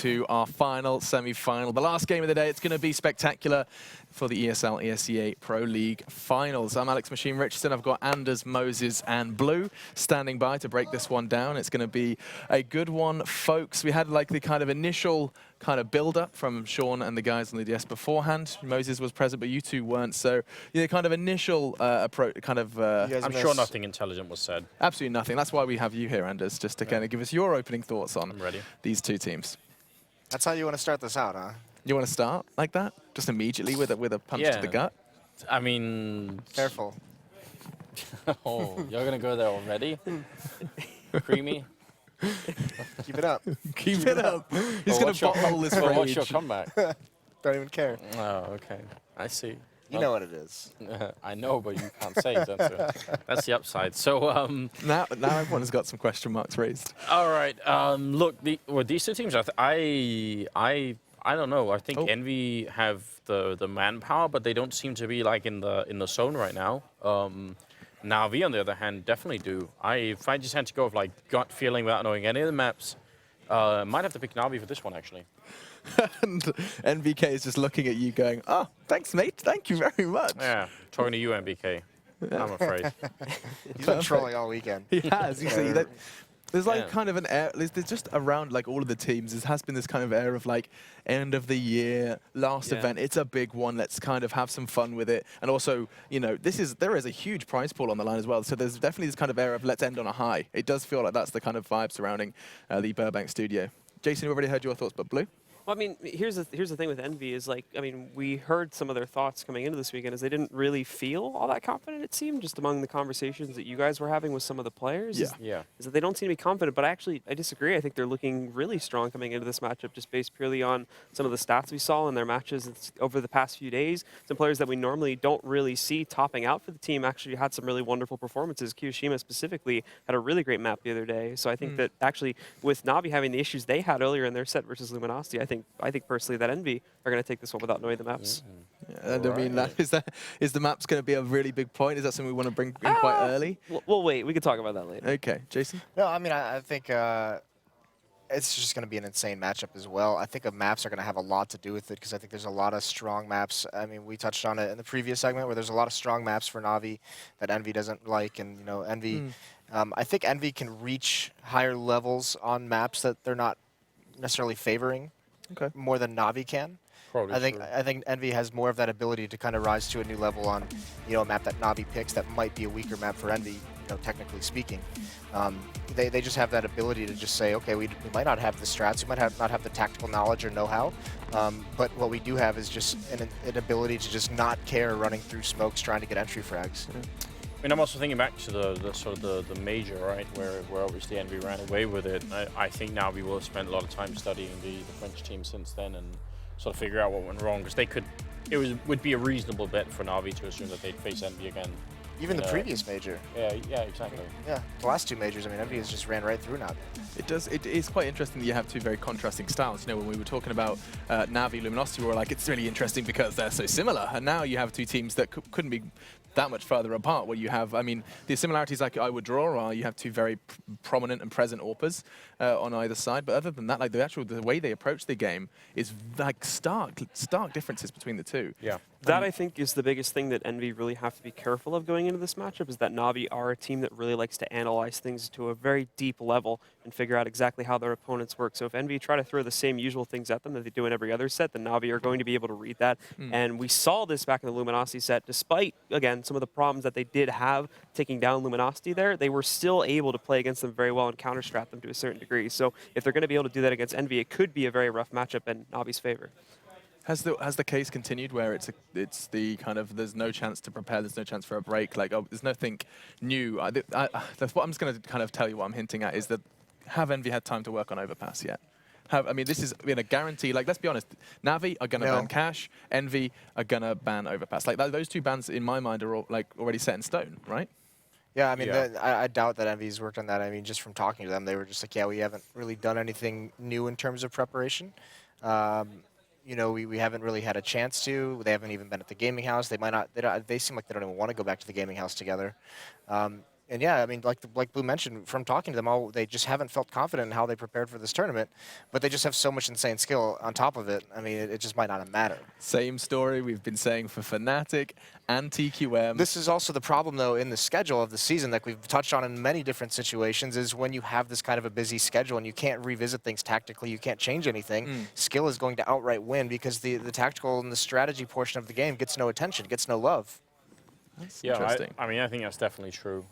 To our final semi-final, the last game of the day. It's going to be spectacular for the ESL ESEA Pro League finals. I'm Alex Machine Richardson. I've got Anders, Moses, and Blue standing by to break this one down. It's going to be a good one, folks. We had like the kind of initial build-up from Sean and the guys on the DS beforehand. Moses was present, but you two weren't. So the kind of initial approach, I'm sure nothing intelligent was said. Absolutely nothing. That's why we have you here, Anders, just to kind of give us your opening thoughts on these two teams. That's how you want to start this out, huh? You want to start like that? Just immediately with a punch to the gut? I mean... Careful. Oh, you're going to go there already? Creamy? Keep it up. Keep it up. He's going to bottle this rage. What's your comeback? Don't even care. Oh, okay. I see. You know what it is. I know, but you can't say it. That's the upside. So now everyone has got some question marks raised. All right. Look, these two teams, I don't know. I think EnVy have the manpower, but they don't seem to be like in the zone right now. NaVi, on the other hand, definitely do. If I just had to go with like gut feeling without knowing any of the maps, might have to pick NaVi for this one actually. And NVK is just looking at you going, oh, thanks, mate. Thank you very much. Yeah, talking to you, NVK. I'm afraid. He's been trolling all weekend. He has. You see, there's like kind of an air, there's just around like all of the teams, there has been this kind of air of like end of the year, last event, it's a big one, let's kind of have some fun with it. And also, you know, there is a huge prize pool on the line as well, so there's definitely this kind of air of let's end on a high. It does feel like that's the kind of vibe surrounding the Burbank studio. Jason, we already heard your thoughts, but Blue? Well, I mean, here's the thing with EnVy is like, I mean, we heard some of their thoughts coming into this weekend is they didn't really feel all that confident, it seemed, just among the conversations that you guys were having with some of the players. Is that they don't seem to be confident, but I disagree. I think they're looking really strong coming into this matchup just based purely on some of the stats we saw in their matches over the past few days. Some players that we normally don't really see topping out for the team actually had some really wonderful performances. Kiyoshima specifically had a really great map the other day. So I think that actually with NaVi having the issues they had earlier in their set versus Luminosity, I think personally that EnVy are going to take this one without knowing the maps. Yeah, and I mean, is the maps going to be a really big point? Is that something we want to bring in quite early? We'll wait. We can talk about that later. Okay, Jason? No, I mean, I think it's just going to be an insane matchup as well. I think the maps are going to have a lot to do with it because I think there's a lot of strong maps. I mean, we touched on it in the previous segment where there's a lot of strong maps for NaVi that EnVy doesn't like, and you know, EnVy. I think EnVy can reach higher levels on maps that they're not necessarily favoring. More than NaVi can. I think EnVy has more of that ability to kind of rise to a new level on, you know, a map that NaVi picks that might be a weaker map for EnVy, you know, technically speaking. They just have that ability to just say, okay, we might not have the strats, we might not have the tactical knowledge or know-how, but what we do have is just an ability to just not care running through smokes trying to get entry frags. I mean, I'm also thinking back to the major, right, where obviously EnVy ran away with it. I think now we will have spent a lot of time studying the French team since then and sort of figure out what went wrong, because would be a reasonable bet for NaVi to assume that they'd face EnVy again. Even the previous major. Yeah, exactly. Yeah, the last two majors, I mean, EnVy has just ran right through NaVi. It is quite interesting that you have two very contrasting styles. You know, when we were talking about NaVi, Luminosity, we were like, it's really interesting because they're so similar. And now you have two teams that couldn't be that much further apart, where you have, I mean, the similarities like I would draw are you have two very prominent and present AWPers on either side, but other than that, like the way they approach the game is like stark differences between the two. Yeah. That, I think, is the biggest thing that EnVy really have to be careful of going into this matchup, is that NaVi are a team that really likes to analyze things to a very deep level and figure out exactly how their opponents work. So if EnVy try to throw the same usual things at them that they do in every other set, then NaVi are going to be able to read that. And we saw this back in the Luminosity set, despite, again, some of the problems that they did have taking down Luminosity there, they were still able to play against them very well and counter-strat them to a certain degree. So if they're going to be able to do that against EnVy, it could be a very rough matchup in NaVi's favor. Has the case continued where it's the kind of there's no chance to prepare, there's no chance for a break, like there's nothing new? That's what I'm just going to kind of tell you what I'm hinting at is that have EnVy had time to work on Overpass yet? I mean, this is a guarantee. Like, let's be honest, NaVi are going to ban Cash, EnVy are going to ban Overpass. Like those two bans in my mind are all, like already set in stone, right? Yeah, I mean, I doubt that EnVy's worked on that. I mean, just from talking to them, they were just like, yeah, we haven't really done anything new in terms of preparation. You know, we haven't really had a chance to. They haven't even been at the gaming house. They might not. They seem like they don't even want to go back to the gaming house together. And yeah, I mean, like Blue mentioned, from talking to them all, they just haven't felt confident in how they prepared for this tournament, but they just have so much insane skill on top of it. I mean, it just might not matter. Same story we've been saying for Fnatic and TQM. This is also the problem, though, in the schedule of the season that we've touched on in many different situations, is when you have this kind of a busy schedule and you can't revisit things tactically, you can't change anything, skill is going to outright win because the tactical and the strategy portion of the game gets no attention, gets no love. That's Yeah, interesting. I mean, I think that's definitely true.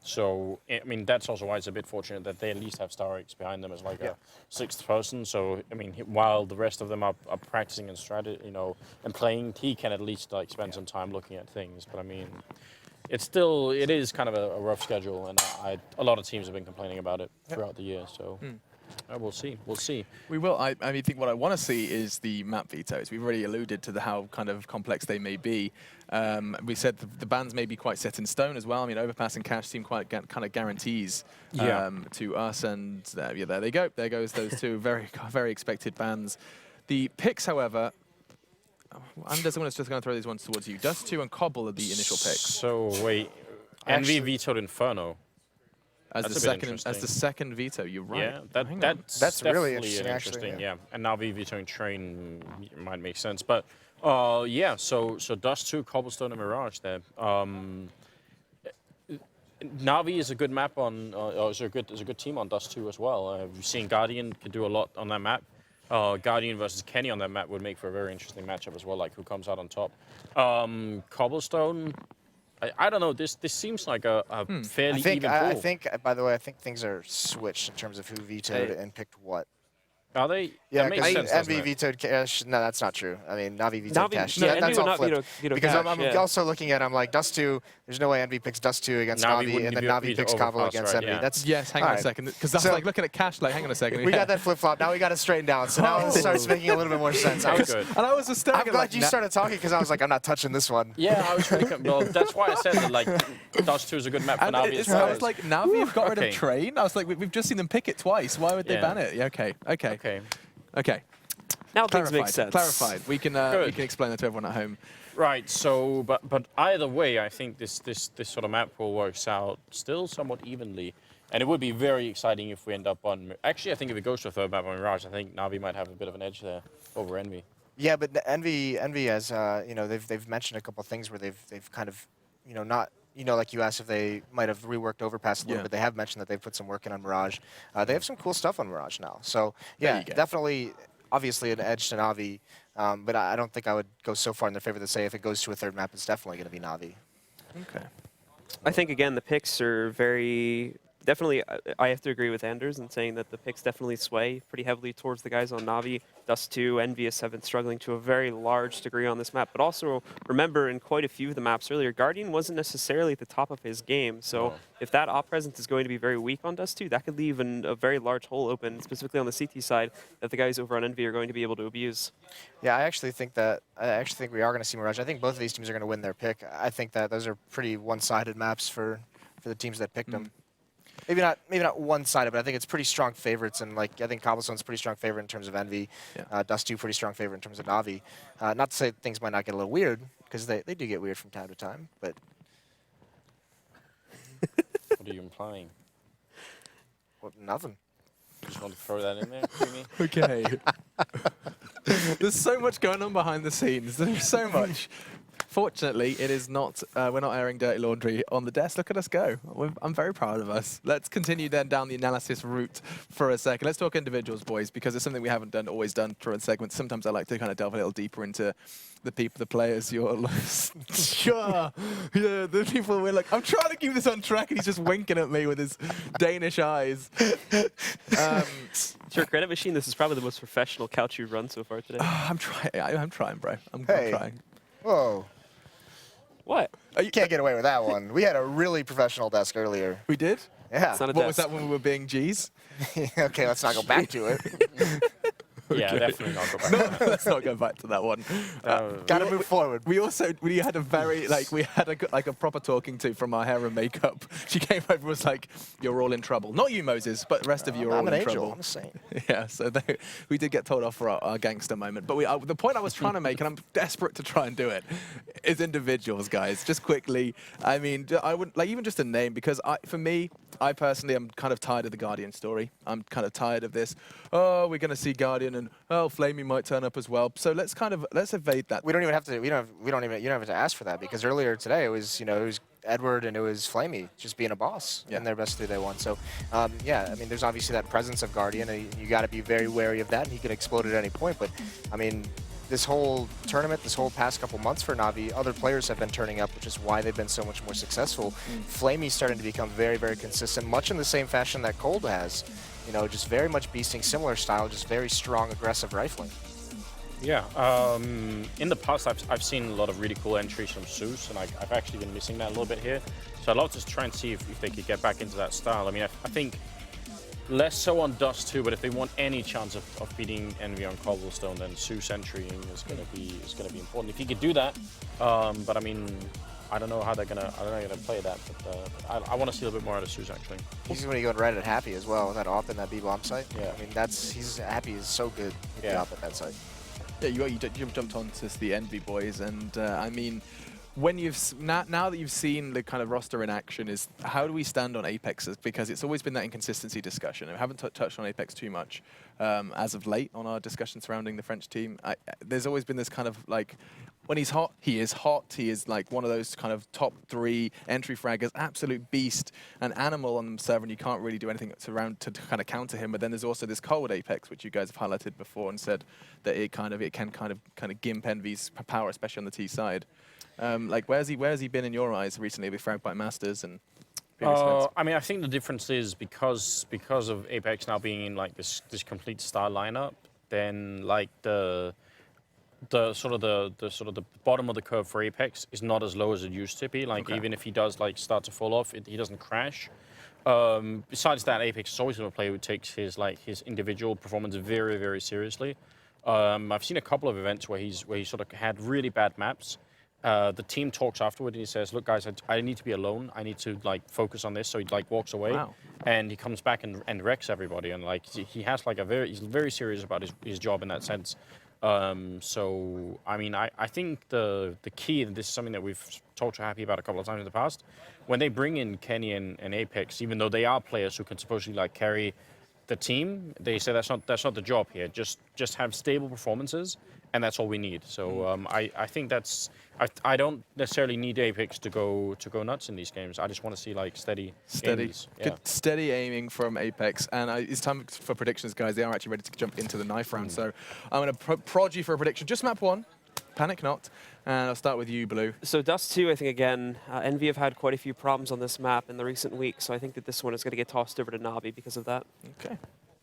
So, I mean, that's also why it's a bit fortunate that they at least have StarX behind them as like a sixth person. So, I mean, while the rest of them are practicing and and playing, he can at least like spend some time looking at things. But I mean, it is kind of a rough schedule, and a lot of teams have been complaining about it throughout the year. So. We'll see. We'll see. We will. I mean, think what I want to see is the map vetoes. We've already alluded to how kind of complex they may be. We said the bans may be quite set in stone as well. I mean, Overpass and Cash seem quite kind of guarantees to us. And there they go. There goes those two very expected bans. The picks, however, I'm just going to throw these ones towards you. Dust2 and Cobble are the initial picks. So wait, NaVi vetoed Inferno. As the second veto, you're right. Yeah, that's really definitely interesting. Yeah, and NaVi vetoing Train might make sense. But yeah, so Dust2, Cobblestone, and Mirage there. NaVi is a good map on, is a good team on Dust2 as well. We've seen Guardian can do a lot on that map. Guardian versus Kenny on that map would make for a very interesting matchup as well, like who comes out on top. Cobblestone. I don't know. This seems like a fairly even pool. I think, by the way, I think things are switched in terms of who vetoed and picked what. Are they? Yeah, that makes sense, NaVi vetoed Cash. No, that's not true. I mean, NaVi vetoed Cash. No, Yeah, that's all flipped. Because Cash, I'm also looking at, I'm like, Dust2, there's no way NaVi picks Dust2 against NaVi, and then NaVi picks Cobble against NaVi. Yeah. That's yes, hang on a second. Because that's like looking at Cash, like, hang on a second. We got that flip-flop. Now we got to straighten down. So now it starts making a little bit more sense. I'm glad you started talking because I was like, I'm not touching this one. Yeah, I was trying to well, that's why I said that, like, Dust2 is a good map for NaVi as well. I was like, NaVi have got rid of Train? I was like, we've just seen them pick it twice. Why would they ban it? Yeah, okay. Now things make sense. Clarified. We can explain that to everyone at home. Right. So, but either way, I think this sort of map pool works out still somewhat evenly, and it would be very exciting if we end up on. Actually, I think if it goes to a third map on Mirage, I think NaVi might have a bit of an edge there over NV. Yeah, but NV has they've mentioned a couple of things where they've kind of not. Like you asked if they might have reworked Overpass a little bit. They have mentioned that they've put some work in on Mirage. They have some cool stuff on Mirage now. So, yeah, definitely, obviously an edge to NaVi. But I don't think I would go so far in their favor to say if it goes to a third map, it's definitely going to be NaVi. Okay. I think, again, the picks are very... Definitely, I have to agree with Anders in saying that the picks definitely sway pretty heavily towards the guys on NaVi. Dust2, EnVyUs have been struggling to a very large degree on this map. But also, remember, in quite a few of the maps earlier, Guardian wasn't necessarily at the top of his game. So if that op presence is going to be very weak on Dust2, that could leave a very large hole open, specifically on the CT side, that the guys over on EnVy are going to be able to abuse. Yeah, I actually think we are going to see Mirage. I think both of these teams are going to win their pick. I think that those are pretty one-sided maps for the teams that picked them. Maybe not one-sided, but I think it's pretty strong favorites. And like I think Cobblestone's a pretty strong favorite in terms of EnVy. Dust2 pretty strong favorite in terms of NaVi. Not to say things might not get a little weird, because they do get weird from time to time. But what are you implying? Well, nothing. Just want to throw that in there, Creamy? Okay. There's so much going on behind the scenes. There's so much. Fortunately, it is not. We're not airing dirty laundry on the desk. Look at us go. I'm very proud of us. Let's continue then down the analysis route for a second. Let's talk individuals, boys, because it's something we haven't always done through a segment. Sometimes I like to kind of delve a little deeper into the people, the players. You're sure, yeah, the people. We're like, I'm trying to keep this on track, and he's just winking at me with his Danish eyes. Sure, Credit Machine. This is probably the most professional couch you've run so far today. I'm trying, bro. I'm trying. Whoa. What? You can't get away with that one. We had a really professional desk earlier. We did? Yeah. What was that when we were being G's? Okay, let's not go back to it. Yeah, definitely not go back. Let's not go back to that one. Gotta move forward. We had a very like a proper talking to from our hair and makeup. She came over and was like, "You're all in trouble." Not you, Moses, but the rest of you are all in trouble. I'm a saint. Yeah, so we did get told off for our gangster moment. But the point I was trying to make, and I'm desperate to try and do it, is individuals, guys. Just quickly, I mean, I wouldn't like even just a name, because for me, I personally am kind of tired of the Guardian story. I'm kind of tired of this. Oh, we're going to see Guardian, and oh, Flamey might turn up as well. So let's evade that. We don't even have to. You don't have to ask for that, because earlier today it was Edward and it was Flamey just being a boss in their best 3-1. So yeah, I mean, there's obviously that presence of Guardian, and you got to be very wary of that. And he could explode at any point. But I mean, this whole tournament, this whole past couple months for Navi, other players have been turning up, which is why they've been so much more successful. Flamey's starting to become very, very consistent, much in the same fashion that Cold has. You know, just very much beasting, similar style, just very strong, aggressive rifling. Yeah, in the past I've seen a lot of really cool entries from Zeus, and I've actually been missing that a little bit here. So I'd love to try and see if they could get back into that style. I mean, I think less so on Dust too, but if they want any chance of beating EnVy on Cobblestone, then Zeus entering is gonna be important. If he could do that, but I mean, I don't know how they're gonna play that, but I want to see a little bit more out of Zeus actually. He's going to go right at Happy as well, that op in that B-bomb site. Yeah, I mean Happy is so good with the op at that site. Yeah, you jumped on to the EnVy boys, and I mean, when now that you've seen the kind of roster in action, is how do we stand on Apex? Because it's always been that inconsistency discussion. I haven't touched on Apex too much as of late on our discussion surrounding the French team. There's always been this kind of like, when he's hot, he is hot. He is like one of those kind of top 3 entry fraggers, absolute beast, an animal on the server, and you can't really do anything to kind of counter him. But then there's also this cold Apex, which you guys have highlighted before and said that it can kind of gimp EnVy's power, especially on the T side. Like, where has he been in your eyes recently with Fragbite Masters and previous events? I mean, I think the difference is because of Apex now being in like this complete star lineup, then like the sort of the bottom of the curve for Apex is not as low as it used to be. Like, even if he does like start to fall off, he doesn't crash. Besides that, Apex is always going to play who takes his individual performance very, very seriously. I've seen a couple of events where he sort of had really bad maps. The team talks afterward and he says, "Look, guys, I need to be alone. I need to like focus on this." So he like walks away, and he comes back and wrecks everybody. And like he has like he's very serious about his job in that sense. So I mean, I think the key, and this is something that we've talked to Happy about a couple of times in the past, when they bring in Kenny and Apex, even though they are players who can supposedly like carry the team, they say that's not the job here. Just have stable performances, and that's all we need. So I think that's I don't necessarily need Apex to go nuts in these games. I just want to see like steady. Good, steady aiming from Apex. And it's time for predictions, guys. They are actually ready to jump into the knife round. So I'm going to prod you for a prediction. Just map 1. Panic not. And I'll start with you, Blue. So Dust 2, I think, again, EnVy have had quite a few problems on this map in the recent weeks, so I think that this one is going to get tossed over to NaVi because of that. Okay.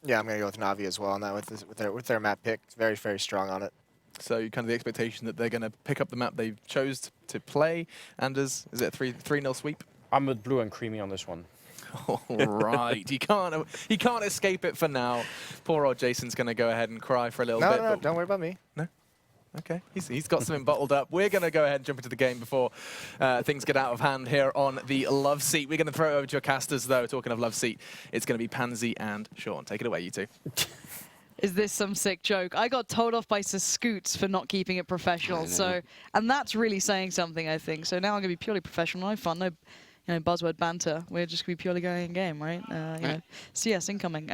Yeah, I'm going to go with NaVi as well on that with their map pick. Very, very strong on it. So kind of the expectation that they're going to pick up the map they chose to play. Anders, is it a 3-0 sweep? I'm with Blue and Creamy on this one. All right, he can't escape it for now. Poor old Jason's going to go ahead and cry for a little bit. No, don't worry about me. No? Okay, he's got something bottled up. We're going to go ahead and jump into the game before things get out of hand here on the Love Seat. We're going to throw it over to your casters, though. Talking of Love Seat, it's going to be Pansy and Sean. Take it away, you two. Is this some sick joke? I got told off by Scoots for not keeping it professional. So, and that's really saying something, I think. So now I'm going to be purely professional. No fun, no buzzword banter. We're just going to be purely going in game, right? CS incoming.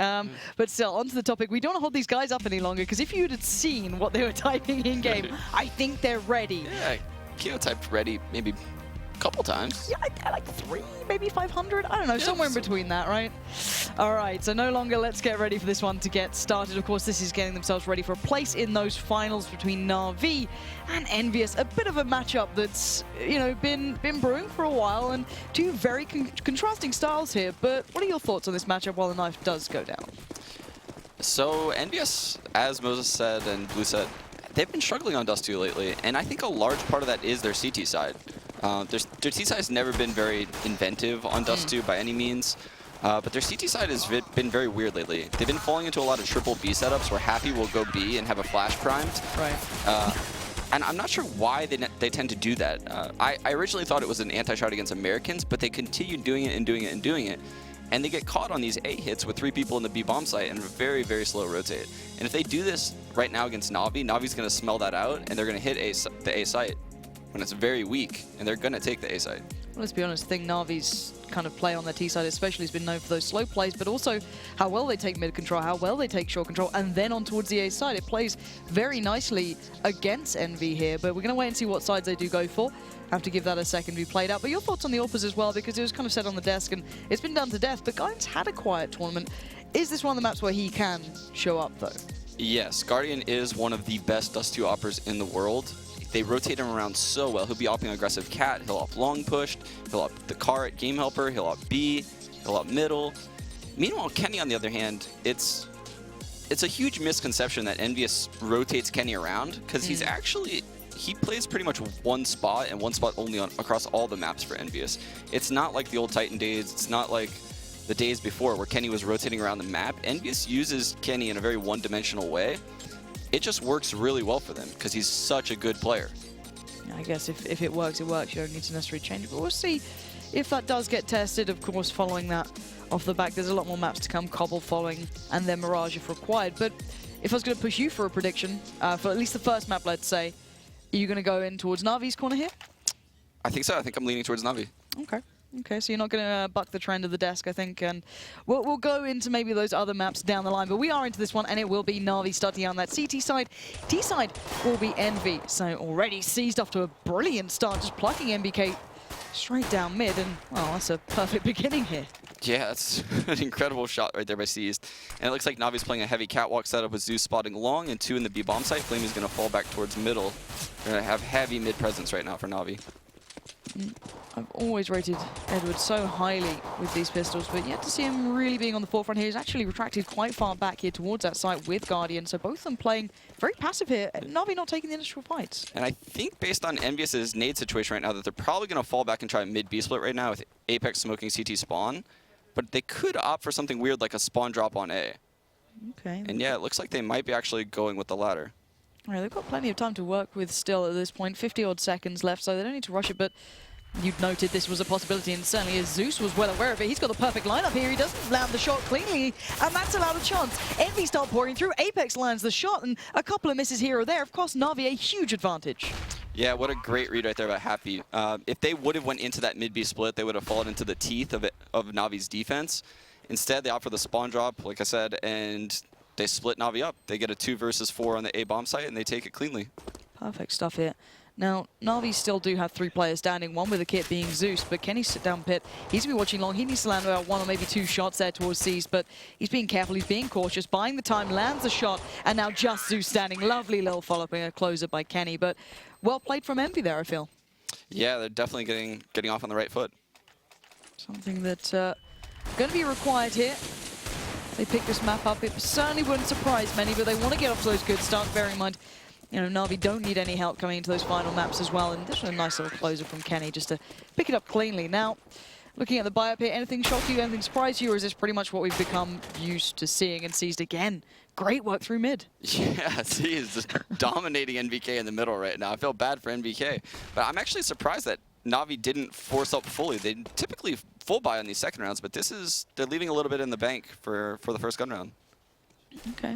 But still, onto the topic. We don't want to hold these guys up any longer, because if you had seen what they were typing in game, I think they're ready. Yeah, Keo typed ready maybe a couple times. Yeah, like 3, maybe 500. I don't know, somewhere in between that, right? All right, so no longer let's get ready for this one to get started. Of course, this is getting themselves ready for a place in those finals between NaVi and EnVyUs. A bit of a matchup that's, been brewing for a while, and two very contrasting styles here. But what are your thoughts on this matchup while the knife does go down? So EnVyUs, as Moses said and Blue said, they've been struggling on Dust 2 lately, and I think a large part of that is their CT side. Their T side has never been very inventive on Dust 2 by any means. But their CT side has been very weird lately. They've been falling into a lot of triple B setups where Happy will go B and have a flash primed. Right. And I'm not sure why they tend to do that. I originally thought it was an anti-shot against Americans, but they continue doing it and doing it and doing it. And they get caught on these A hits with 3 people in the B bomb site and very, very slow rotate. And if they do this right now against Navi, Navi's going to smell that out, and they're going to hit the A site when it's very weak, and they're going to take the A site. Well, let's be honest, I think Navi's kind of play on their T side especially has been known for those slow plays, but also how well they take mid control, how well they take short control, and then on towards the A side. It plays very nicely against EnVy here, but we're going to wait and see what sides they do go for. Have to give that a second to be played out. But your thoughts on the AWPers as well, because it was kind of said on the desk, and it's been done to death, but Guardian's had a quiet tournament. Is this one of the maps where he can show up, though? Yes, Guardian is one of the best Dust 2 oppers in the world. They rotate him around so well. He'll be opping aggressive cat, he'll op long pushed, he'll op the car at game helper, he'll op B, he'll op middle. Meanwhile, Kenny, on the other hand, it's a huge misconception that EnVyUs rotates Kenny around, because he's actually, he plays pretty much one spot and one spot only across all the maps for EnVyUs. It's not like the old Titan days, it's not like the days before where Kenny was rotating around the map. EnVyUs uses Kenny in a very one-dimensional way. It just works really well for them because he's such a good player. I guess if it works, it works. You don't need to necessarily change it, but we'll see if that does get tested. Of course, following that off the back, there's a lot more maps to come, Cobble following, and then Mirage if required. But if I was going to push you for a prediction, for at least the first map, let's say, are you going to go in towards Navi's corner here? I think so. I think I'm leaning towards Navi. Okay. Okay, so you're not going to buck the trend of the desk, I think, and we'll go into maybe those other maps down the line, but we are into this one, and it will be Navi starting on that CT side. T side will be EnVy, so already seized off to a brilliant start, just plucking MBK straight down mid, and, well, that's a perfect beginning here. Yeah, that's an incredible shot right there by Seized. And it looks like Navi's playing a heavy catwalk setup with Zeus spotting long and 2 in the B bomb site. Flame is going to fall back towards middle. They're going to have heavy mid presence right now for Navi. I've always rated Edward so highly with these pistols, but yet to see him really being on the forefront here. He's actually retracted quite far back here towards that site with Guardian, so both of them playing very passive here. Navi not taking the initial fights. And I think based on EnVyUs' nade situation right now that they're probably going to fall back and try a mid-B split right now with Apex smoking CT spawn, but they could opt for something weird like a spawn drop on A. Okay. And yeah, it looks like they might be actually going with the latter. All right, they've got plenty of time to work with still at this point, 50-odd seconds left, so they don't need to rush it, but you'd noted this was a possibility, and certainly as Zeus was well aware of it. He's got the perfect lineup here. He doesn't land the shot cleanly, and that's allowed a chance. EnVy start pouring through. Apex lands the shot, and a couple of misses here or there. Of course, Navi a huge advantage. Yeah, what a great read right there by Happy. If they would have went into that mid-B split, they would have fallen into the teeth of Navi's defense. Instead, they opt for the spawn drop, like I said, and they split Navi up. They get a 2 versus 4 on the A bomb site, and they take it cleanly. Perfect stuff here. Now, Navi still do have 3 players standing, one with a kit being Zeus, but Kenny's sit down pit. He's going to be watching long. He needs to land about 1 or maybe 2 shots there towards C's, but he's being careful, he's being cautious, buying the time, lands the shot, and now just Zeus standing. Lovely little follow-up and a closer by Kenny, but well played from EnVy there, I feel. Yeah, they're definitely getting off on the right foot. Something that's going to be required here. They pick this map up. It certainly wouldn't surprise many, but they want to get off to those good starts, bearing in mind, you know, Navi don't need any help coming into those final maps as well. And this was a nice little closer from Kenny just to pick it up cleanly. Now, looking at the buy-up here, anything shock you, anything surprise you, or is this pretty much what we've become used to seeing and Seized again? Great work through mid. Yeah, Seized just dominating NVK in the middle right now. I feel bad for NVK, but I'm actually surprised that Navi didn't force up fully. They typically full buy on these second rounds, but they're leaving a little bit in the bank for the first gun round. Okay,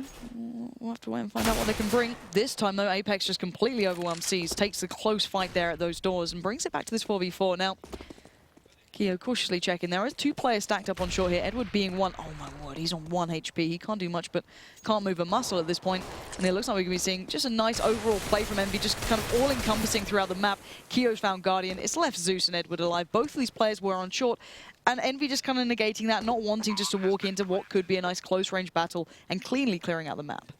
we'll have to wait and find out what they can bring. This time, though, Apex just completely overwhelmed Seized, takes the close fight there at those doors and brings it back to this 4v4. Now, Keo cautiously checking. There is 2 players stacked up on shore here. Edward being 1. Oh my word, he's on 1 HP. He can't do much, but can't move a muscle at this point. And it looks like we're going to be seeing just a nice overall play from EnVy, just kind of all-encompassing throughout the map. Keo's found Guardian. It's left Zeus and Edward alive. Both of these players were on short. And EnVy just kind of negating that, not wanting just to walk into what could be a nice close-range battle and cleanly clearing out the map.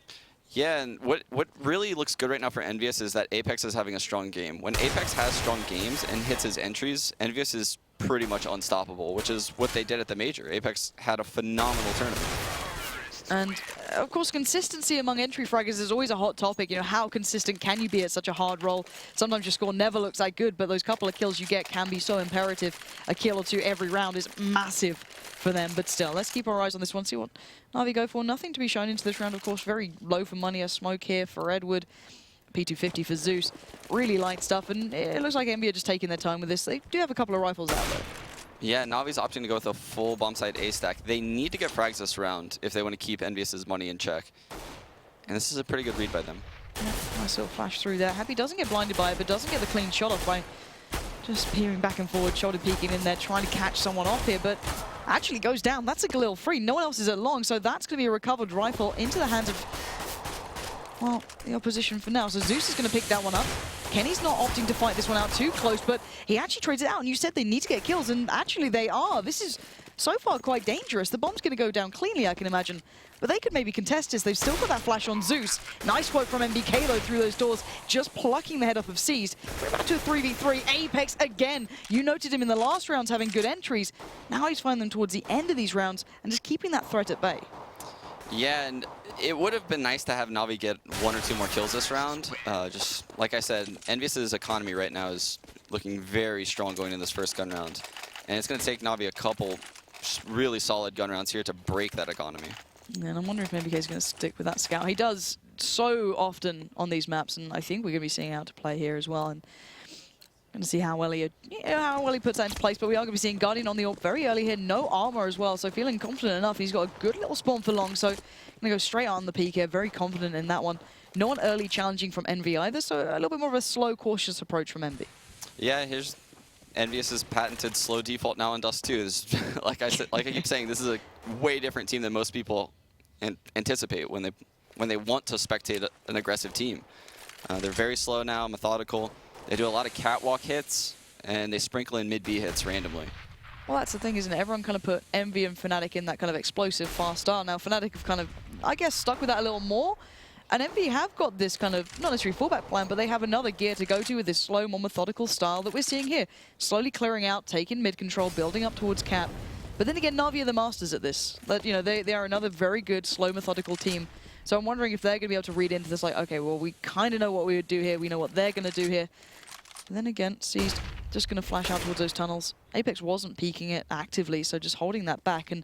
Yeah, and what really looks good right now for EnVyUs is that Apex is having a strong game. When Apex has strong games and hits his entries, EnVyUs is pretty much unstoppable, which is what they did at the Major. Apex had a phenomenal tournament. And, of course, consistency among entry fraggers is always a hot topic. You know, how consistent can you be at such a hard role? Sometimes your score never looks that good, but those couple of kills you get can be so imperative. A kill or 2 every round is massive for them. But still, let's keep our eyes on this one, see what NaVi go for. Nothing to be shown into this round, of course. Very low for money. A smoke here for Edward. P250 for Zeus. Really light stuff, and it looks like EnVy are just taking their time with this. They do have a couple of rifles out there. Yeah, Navi's opting to go with a full bomb site A stack. They need to get frags this round if they want to keep EnVyUs' money in check. And this is a pretty good read by them. Yeah, nice little flash through there. Happy doesn't get blinded by it, but doesn't get the clean shot off by just peering back and forward, shoulder peeking in there, trying to catch someone off here, but actually goes down. That's a Galil free. No one else is at long, so that's going to be a recovered rifle into the hands of, well, the opposition for now. So Zeus is going to pick that one up. Kenny's not opting to fight this one out too close, but he actually trades it out, and you said they need to get kills, and actually they are. This is so far quite dangerous. The bomb's going to go down cleanly, I can imagine. But they could maybe contest this. They've still got that flash on Zeus. Nice quote from MBK, though, through those doors, just plucking the head off of Seized. We're back to a 3v3. Apex again. You noted him in the last rounds having good entries. Now he's finding them towards the end of these rounds and just keeping that threat at bay. Yeah, and it would have been nice to have Navi get 1 or 2 more kills this round. Just like I said, EnVyUs' economy right now is looking very strong going in this first gun round. And it's going to take Navi a couple really solid gun rounds here to break that economy. And I'm wondering if MBK is going to stick with that scout. He does so often on these maps, and I think we're going to be seeing out to play here as well. And going to see how well he puts that into place. But we are going to be seeing Guardian on the AWP very early here. No armor as well, so feeling confident enough. He's got a good little spawn for long, so going to go straight on the peak here. Very confident in that one. No one early challenging from EnVy either, so a little bit more of a slow, cautious approach from EnVy. Yeah, here's EnVyUs' patented slow default now in Dust 2. Is like I keep saying, this is a way different team than most people anticipate when they want to spectate an aggressive team. They're very slow now, methodical. They do a lot of catwalk hits, and they sprinkle in mid-B hits randomly. Well, that's the thing, isn't it? Everyone kind of put EnVy and Fnatic in that kind of explosive, fast start. Now, Fnatic have kind of, I guess, stuck with that a little more. And EnVy have got this kind of, not necessarily fallback plan, but they have another gear to go to with this slow, more methodical style that we're seeing here. Slowly clearing out, taking mid-control, building up towards cap. But then again, NaVi are the masters at this. But, you know, they are another very good, slow, methodical team. So I'm wondering if they're going to be able to read into this like, okay, well, we kind of know what we would do here. We know what they're going to do here. And then again, Seized just going to flash out towards those tunnels. Apex wasn't peeking it actively, so just holding that back. And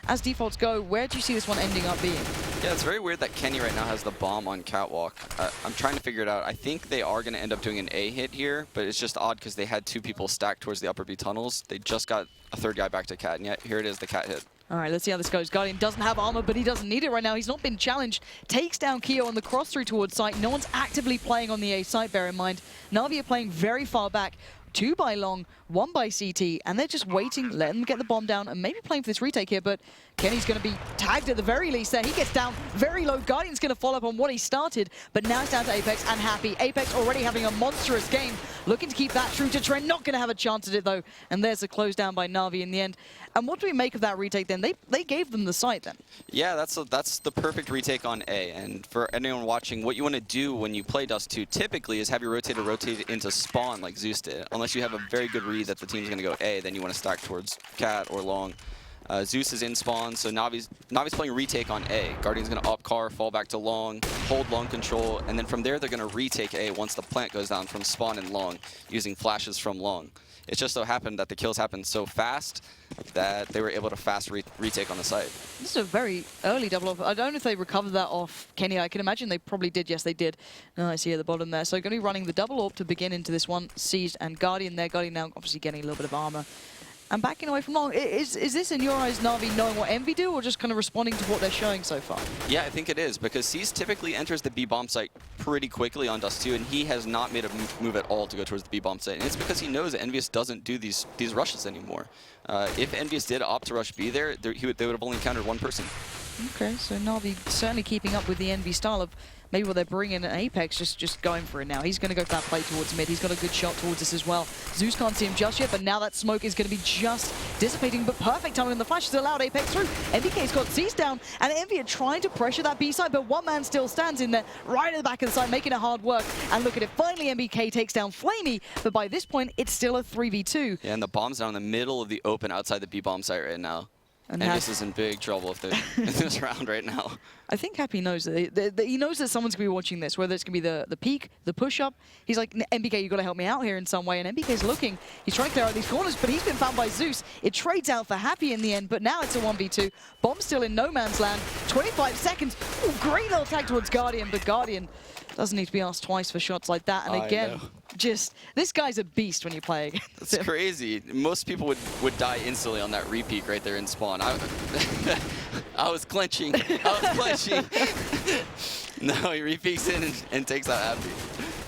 as defaults go, where do you see this one ending up being? Yeah, it's very weird that Kenny right now has the bomb on catwalk. I'm trying to figure it out. I think they are going to end up doing an A hit here, but it's just odd because they had 2 people stacked towards the upper B tunnels. They just got a 3rd guy back to cat, and yet here it is, the cat hit. All right, let's see how this goes. Guardian doesn't have armor, but he doesn't need it right now. He's not been challenged. Takes down Keo on the cross-through towards site. No one's actively playing on the A site, bear in mind. NaVi are playing very far back. 2 by long, 1 by CT, and they're just waiting, letting them get the bomb down, and maybe playing for this retake here, but Kenny's going to be tagged at the very least there. He gets down very low. Guardian's going to follow up on what he started, but now it's down to Apex and Happy. Apex already having a monstrous game, looking to keep that true to trend. Not going to have a chance at it, though, and there's a close down by NaVi in the end. And what do we make of that retake then? They gave them the site then. Yeah, that's the perfect retake on A. And for anyone watching, what you want to do when you play Dust 2 typically is have your rotator rotate into spawn like Zeus did. Unless you have a very good read that the team's going to go A, then you want to stack towards cat or long. Zeus is in spawn, so Navi's playing retake on A. Guardian's going to up car, fall back to long, hold long control, and then from there they're going to retake A once the plant goes down from spawn and long, using flashes from long. It just so happened that the kills happened so fast that they were able to fast retake on the site. This is a very early double off. I don't know if they recovered that off Kenny. I can imagine they probably did. Yes, they did. I see at the bottom there. So going to be running the double AWP to begin into this one. Seized and Guardian there. Guardian now obviously getting a little bit of armor. And backing away from long. Is this, in your eyes, NaVi knowing what EnVy do, or just kind of responding to what they're showing so far? Yeah, I think it is, because Seized typically enters the B-bomb site pretty quickly on Dust 2, and he has not made a move at all to go towards the B-bomb site. And it's because he knows that EnVyUs doesn't do these rushes anymore. If EnVyUs did opt to rush B there, they would have only encountered 1 person. Okay, so NaVi certainly keeping up with the EnVy style of maybe what they're bringing in Apex, just going for it now. He's going to go for that play towards mid. He's got a good shot towards this as well. Zeus can't see him just yet, but now that smoke is going to be just dissipating, but perfect timing on the flash is allowed Apex through. MBK's got Seized down, and EnVy are trying to pressure that B side, but one man still stands in there right at the back of the side, making it hard work. And look at it, finally MBK takes down Flamey, but by this point, it's still a 3v2. Yeah, and the bomb's down in the middle of the open outside the B-bomb site right now. And EnVyUs is in big trouble if they're in this round right now. I think Happy knows that he knows that someone's going to be watching this, whether it's going to be the peak, the push-up. He's like, NBK, you got to help me out here in some way. And NBK's looking. He's trying to clear out these corners, but he's been found by Zeus. It trades out for Happy in the end, but now it's a 1v2. Bomb still in no man's land. 25 seconds. Ooh, great little tag towards Guardian, but Guardian doesn't need to be asked twice for shots like that. And again, just, this guy's a beast when you play against him. It's crazy. Most people would die instantly on that repeat right there in spawn. I was clenching. No, he repeats in and takes out Happy.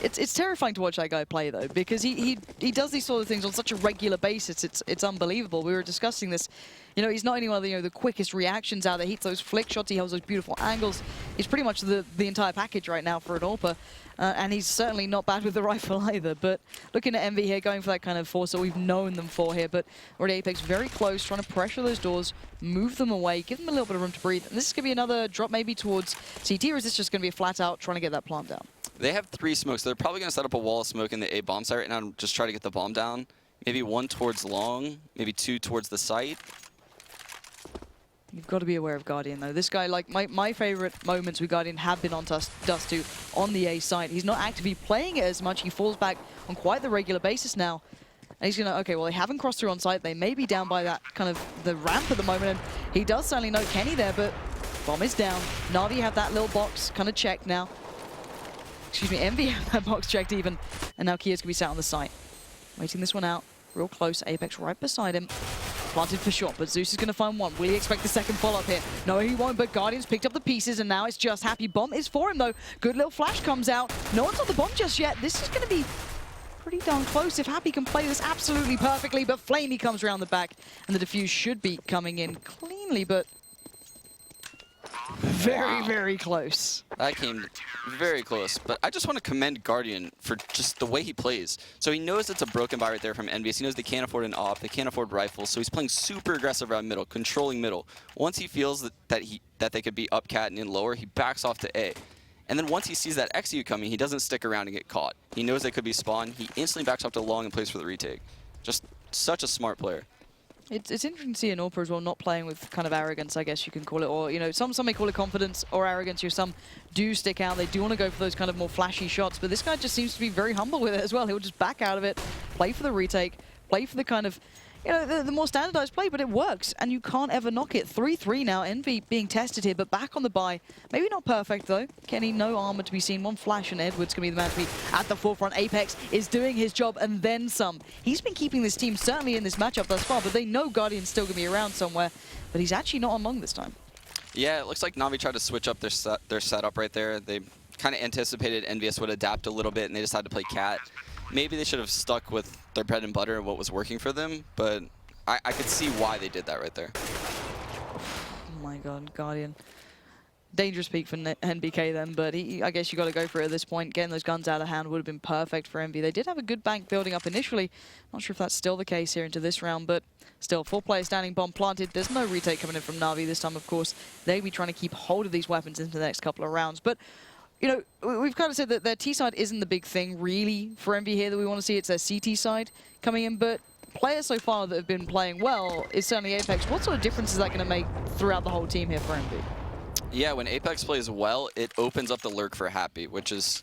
It's terrifying to watch that guy play, though, because he does these sort of things on such a regular basis. It's unbelievable. We were discussing this. You know, he's not only one of the quickest reactions out there. He hits those flick shots. He holds those beautiful angles. He's pretty much the entire package right now for an AWPer. And he's certainly not bad with the rifle either. But looking at Envy here, going for that kind of force that we've known them for here. But already Apex very close, trying to pressure those doors, move them away, give them a little bit of room to breathe. And this is going to be another drop maybe towards CT, or is this just going to be a flat out trying to get that plant down? They have 3 smokes. They're probably going to set up a wall of smoke in the A bomb site right now and just try to get the bomb down. Maybe 1 towards long, maybe 2 towards the site. You've got to be aware of Guardian, though. This guy, like, my favorite moments with Guardian have been on Dust 2 on the A side. He's not actively playing it as much. He falls back on quite the regular basis now. And he's going to, okay, well, they haven't crossed through on site. They may be down by that kind of the ramp at the moment. And he does certainly know Kenny there, but bomb is down. NaVi have that little box kind of checked now. Excuse me, Envy have that box checked even. And now Kia's going to be sat on the site. Waiting this one out. Real close. Apex right beside him. Planted for shot, but Zeus is going to find one. Will he expect the second follow-up here? No, he won't, but Guardian's picked up the pieces, and now it's just Happy. Bomb is for him, though. Good little flash comes out. No one's on the bomb just yet. This is going to be pretty darn close if Happy can play this absolutely perfectly, but Flamey comes around the back, and the defuse should be coming in cleanly, but very, very close. That came very close, but I just want to commend Guardian for just the way he plays. So he knows it's a broken buy right there from EnVyUs. He knows they can't afford an AWP, they can't afford rifles, so he's playing super aggressive around middle, controlling middle. Once he feels that they could be up cat and in lower, he backs off to A. And then once he sees that XU coming, he doesn't stick around and get caught. He knows they could be spawn, he instantly backs off to long and plays for the retake. Just such a smart player. It's interesting to see an AWPer as well not playing with kind of arrogance, I guess you can call it, or, you know, some may call it confidence or arrogance. Some do stick out. They do want to go for those kind of more flashy shots, but this guy just seems to be very humble with it as well. He'll just back out of it, play for the retake, play for the kind of, you know, the more standardized play, but it works, and you can't ever knock it. 3-3 now, Envy being tested here, but back on the buy. Maybe not perfect, though. Kenny, no armor to be seen. One flash, and Edwards can be the man to be at the forefront. Apex is doing his job, and then some. He's been keeping this team certainly in this matchup thus far, but they know Guardian's still going to be around somewhere, but he's actually not on long this time. Yeah, it looks like NaVi tried to switch up their setup right there. They kind of anticipated EnVyUs would adapt a little bit, and they decided to play cat. Maybe they should have stuck with their bread and butter and what was working for them, but I could see why they did that right there. Oh my god, Guardian. Dangerous peak for NBK then, but I guess you got to go for it at this point. Getting those guns out of hand would have been perfect for Envy. They did have a good bank building up initially. Not sure if that's still the case here into this round, but still, 4 players standing, bomb planted. There's no retake coming in from NaVi this time, of course. They'll be trying to keep hold of these weapons into the next couple of rounds. But, you know, we've kind of said that their T side isn't the big thing, really, for Envy here that we want to see. It's their CT side coming in, but players so far that have been playing well is certainly Apex. What sort of difference is that going to make throughout the whole team here for Envy? Yeah, when Apex plays well, it opens up the lurk for Happy, which is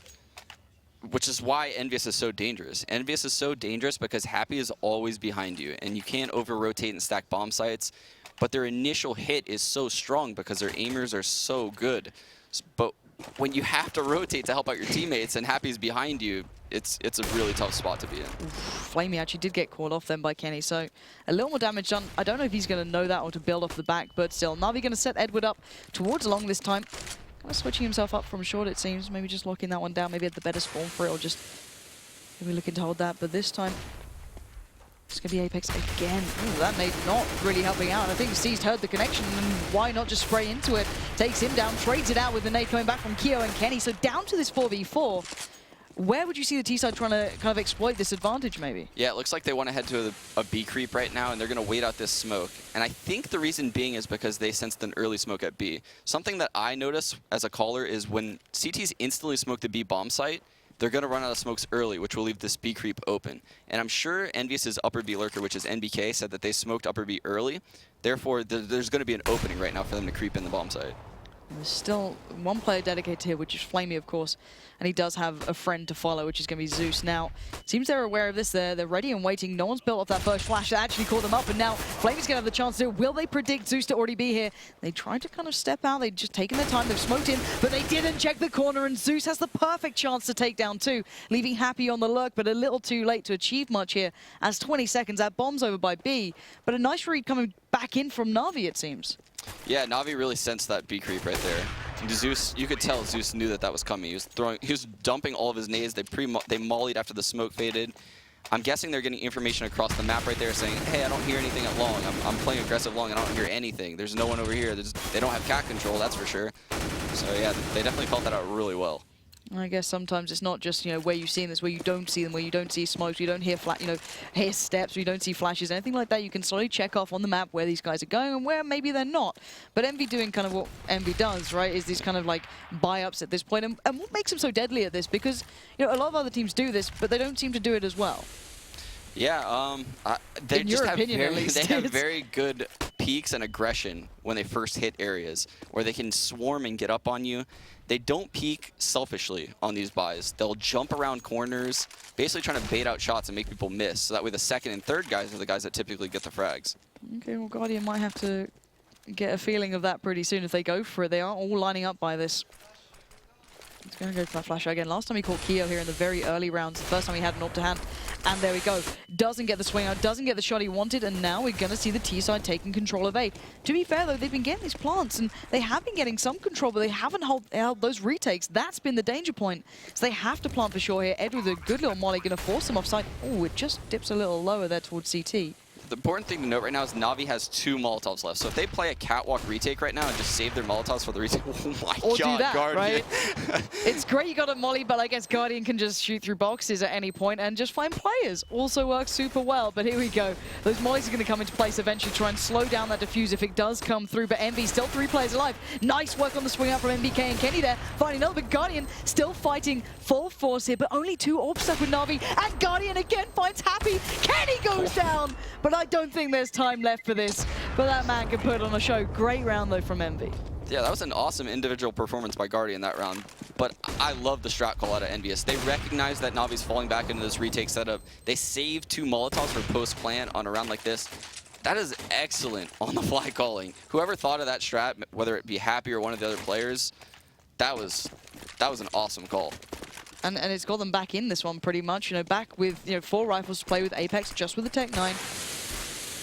why EnVyUs is so dangerous. EnVyUs is so dangerous because Happy is always behind you, and you can't over-rotate and stack bomb sites, but their initial hit is so strong because their aimers are so good. But when you have to rotate to help out your teammates and Happy's behind you, it's a really tough spot to be in. Flamey actually did get caught off then by Kenny, so a little more damage done. I don't know if he's going to know that or to build off the back, but still, NaVi going to set Edward up towards long this time. Kind of switching himself up from short, it seems. Maybe just locking that one down, maybe at the better spawn for it, or just maybe looking to hold that. But this time, it's going to be Apex again. Ooh, that nade not really helping out. I think Seized heard the connection, and why not just spray into it? Takes him down, trades it out with the nade coming back from Keo and Kenny. So down to this 4v4. Where would you see the T-side trying to kind of exploit this advantage, maybe? Yeah, it looks like they want to head to a B creep right now, and they're going to wait out this smoke. And I think the reason being is because they sensed an early smoke at B. Something that I notice as a caller is when CTs instantly smoke the B bomb site, they're going to run out of smokes early, which will leave this B creep open. And I'm sure EnVyUs' upper B lurker, which is NBK, said that they smoked upper B early. Therefore, there's going to be an opening right now for them to creep in the bomb site. There's still one player dedicated here, which is Flamey, of course, and he does have a friend to follow, which is going to be Zeus. Now, seems they're aware of this. They're ready and waiting. No one's built off that first flash that actually caught them up, and now Flamey's going to have the chance to do it. Will they predict Zeus to already be here? They tried to kind of step out. They've just taken their time. They've smoked in, but they didn't check the corner, and Zeus has the perfect chance to take down 2, leaving Happy on the lurk, but a little too late to achieve much here, as 20 seconds. That bomb's over by B, but a nice read coming back in from NaVi, it seems. Yeah, NaVi really sensed that B creep right there. Zeus, you could tell Zeus knew that was coming. He was dumping all of his nades. They mollied after the smoke faded. I'm guessing they're getting information across the map right there saying, hey, I don't hear anything at long. I'm playing aggressive long. I don't hear anything. There's no one over here. They don't have cat control, that's for sure. So yeah, they definitely called that out really well. I guess sometimes it's not just, where you see them, it's where you don't see them, where you don't see smokes, you don't hear hear steps, you don't see flashes, anything like that. You can slowly check off on the map where these guys are going and where maybe they're not. But EnVy doing kind of what EnVy does, right, is these kind of like buy-ups at this point. And what makes them so deadly at this? Because, a lot of other teams do this, but they don't seem to do it as well. Yeah, they In just your have opinion, at very, least. they have very good peaks and aggression when they first hit areas where they can swarm and get up on you. They don't peek selfishly on these buys. They'll jump around corners, basically trying to bait out shots and make people miss. So that way the second and third guys are the guys that typically get the frags. Okay, well, Guardian might have to get a feeling of that pretty soon if they go for it. They are all lining up by this. He's going to go for that flash again. Last time he caught Keo here in the very early rounds. The first time he had an AWP to hand. And there we go. Doesn't get the swing out, doesn't get the shot he wanted, and now we're going to see the T side taking control of A. To be fair, though, they've been getting these plants, and they have been getting some control, but they haven't held those retakes. That's been the danger point. So they have to plant for sure here. Ed with a good little molly, going to force them offside. Oh, it just dips a little lower there towards CT. The important thing to note right now is NaVi has 2 Molotovs left. So if they play a catwalk retake right now and just save their Molotovs for the retake, oh my or god, do that, Guardian. Right? It's great you got a molly, but I guess Guardian can just shoot through boxes at any point and just find players. Also works super well, but here we go. Those mollies are going to come into place eventually, try and slow down that defuse if it does come through, but EnVy still 3 players alive. Nice work on the swing out from MBK and Kenny there, finding another, but Guardian still fighting full force here, but only 2 AWPs stuck with NaVi, and Guardian again finds Happy. Kenny goes down, but I don't think there's time left for this, but that man can put on a show. Great round though from EnVy. Yeah, that was an awesome individual performance by Guardian that round, but I love the strat call out of EnVyUs. They recognize that Navi's falling back into this retake setup. They save 2 Molotovs for post-plant on a round like this. That is excellent on the fly calling. Whoever thought of that strat, whether it be Happy or one of the other players, that was an awesome call. And it's got them back in this one pretty much, back with 4 rifles to play with Apex, just with the Tech 9.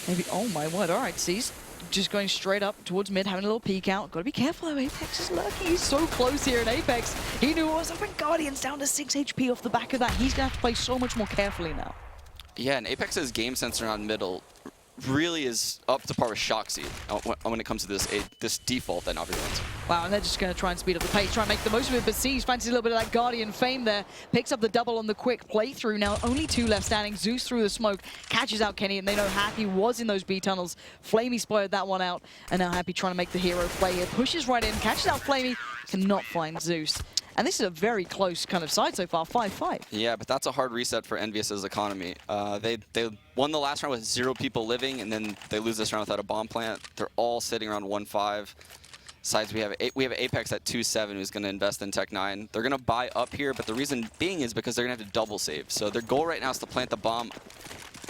Maybe, oh my word, all right, C's just going straight up towards mid, having a little peek out. Got to be careful though, Apex is lurking. He's so close here in Apex. He knew what was up, and Guardian's down to 6 HP off the back of that. He's going to have to play so much more carefully now. Yeah, and Apex's game sense around middle really is up to par with Shoxy when it comes to this default that Navi runs. Wow, and they're just going to try and speed up the pace, try and make the most of it, but C's fancies a little bit of that Guardian fame there. Picks up the double on the quick playthrough. Now only 2 left standing. Zeus through the smoke, catches out Kenny, and they know Happy was in those B tunnels. Flamey spotted that one out, and now Happy trying to make the hero play here. Pushes right in, catches out Flamey, cannot find Zeus. And this is a very close kind of side so far, 5-5. Yeah, but that's a hard reset for EnVyUs' economy. They won the last round with 0 people living, and then they lose this round without a bomb plant. They're all sitting around 1-5. Besides, we have Apex at 2-7 who's going to invest in Tech 9. They're going to buy up here, but the reason being is because they're going to have to double save. So their goal right now is to plant the bomb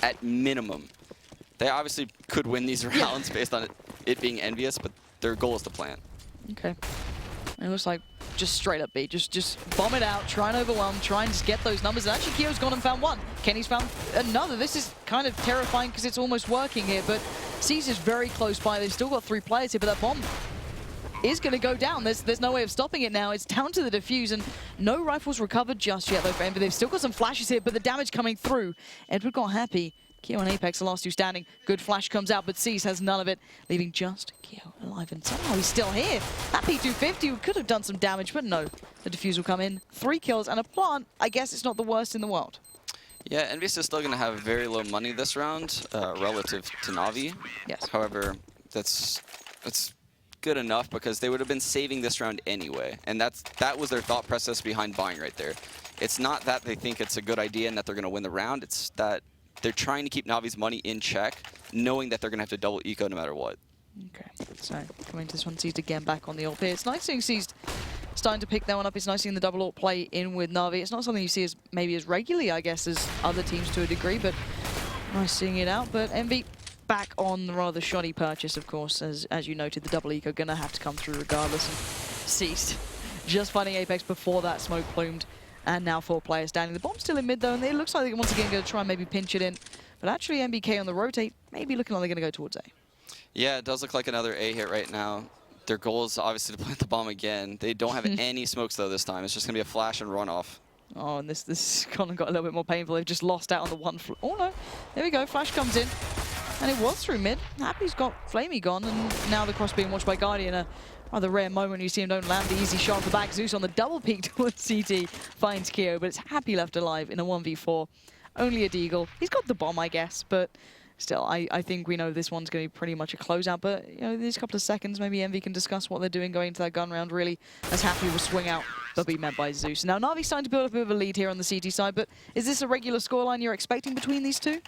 at minimum. They obviously could win these rounds based on it being EnVyUs, but their goal is to plant. Okay. It looks like just straight up B. Just bomb it out, try and overwhelm, try and just get those numbers. And actually, Kio's gone and found 1. Kenny's found another. This is kind of terrifying because it's almost working here, but C's is very close by. They've still got 3 players here, but that bomb is going to go down. There's no way of stopping it now. It's down to the defuse, and no rifles recovered just yet, though, for EnVy. They've still got some flashes here, but the damage coming through. Edward got Happy. Keo and Apex, the last 2 standing. Good flash comes out, but C's has none of it, leaving just Keo alive. And somehow he's still here. That P250 could have done some damage, but no. The defuse will come in. 3 kills and a plant. I guess it's not the worst in the world. Yeah, EnVyUs is still going to have very low money this round relative to NaVi. Yes. However, it's good enough because they would have been saving this round anyway. And that was their thought process behind buying right there. It's not that they think it's a good idea and that they're going to win the round. It's that they're trying to keep Navi's money in check, knowing that they're going to have to double eco no matter what. Okay, so coming into this one, Seized again back on the ult here. It's nice seeing Seized starting to pick that one up. It's nice seeing the double ult play in with Navi. It's not something you see as maybe as regularly, I guess, as other teams to a degree, but nice seeing it out. But EnVy back on the rather shoddy purchase, of course, as you noted, the double eco gonna have to come through regardless. And Seized just finding Apex before that smoke plumed, and now 4 players standing. The bomb's still in mid though, and it looks like they're once again going to try and maybe pinch it in. But actually, MBK on the rotate, maybe looking like they're going to go towards A. Yeah, it does look like another A hit right now. Their goal is obviously to plant the bomb again. They don't have any smokes though this time. It's just going to be a flash and run off. Oh, and this kind of got a little bit more painful. They've just lost out on the one. Oh no, there we go. Flash comes in, and it was through mid. Happy's got Flamey gone, and now the cross being watched by Guardian. A rather rare moment you see him don't land the easy shot off the back. Zeus on the double peek towards CT finds Keo, but it's Happy left alive in a 1v4. Only a deagle. He's got the bomb, I guess, but still, I think we know this one's going to be pretty much a closeout. But you know, these couple of seconds, maybe EnVy can discuss what they're doing going into that gun round. Really, as Happy will swing out, but be met by Zeus. Now Navi's starting to build up a bit of a lead here on the CT side. But is this a regular scoreline you're expecting between these two?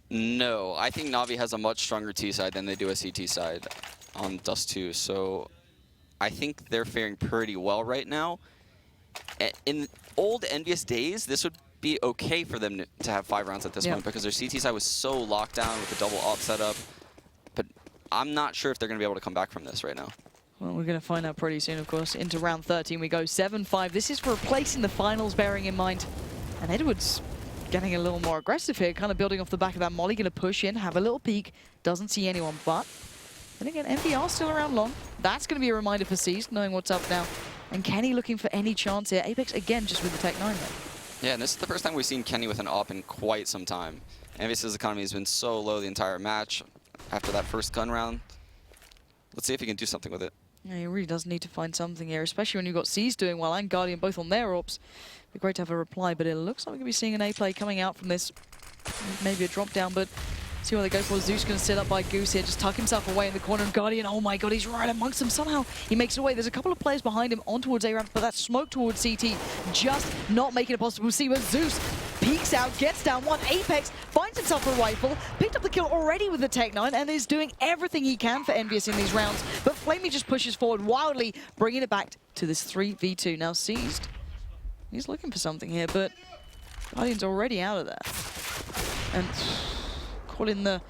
No, I think Navi has a much stronger T side than they do a CT side on Dust 2. So I think they're faring pretty well right now. In old envious days, this would be okay for them to have 5 rounds at this point because their CT side was so locked down with the double op setup. But I'm not sure if they're going to be able to come back from this right now. Well, we're going to find out pretty soon, of course. Into round 13 we go, 7-5. This is for a place in the finals, bearing in mind. And Edwards getting a little more aggressive here, kind of building off the back of that molly, going to push in, have a little peek. Doesn't see anyone, but then again, EnVy are still around long. That's going to be a reminder for Seized, knowing what's up now. And Kenny looking for any chance here. Apex again, just with the Tech 9 there. Yeah, and this is the first time we've seen Kenny with an op in quite some time. EnVyUs' economy has been so low the entire match after that first gun round. Let's see if he can do something with it. Yeah, he really does need to find something here, especially when you've got Seized doing well and Guardian both on their ops. It'd be great to have a reply, but it looks like we're going to be seeing an A play coming out from this. Maybe a drop down, but see what they go for. Zeus going to sit up by Goose here, just tuck himself away in the corner. And Guardian, oh my god, he's right amongst them. Somehow he makes it away. There's a couple of players behind him on towards A-ramp, but that smoke towards CT just not making it possible to see. But Zeus peeks out, gets down one. Apex finds himself a rifle, picked up the kill already with the Tech 9, and is doing everything he can for EnVyUs in these rounds. But Flamey just pushes forward wildly, bringing it back to this 3v2. Now Seized, he's looking for something here, but Guardian's already out of there. And caught in the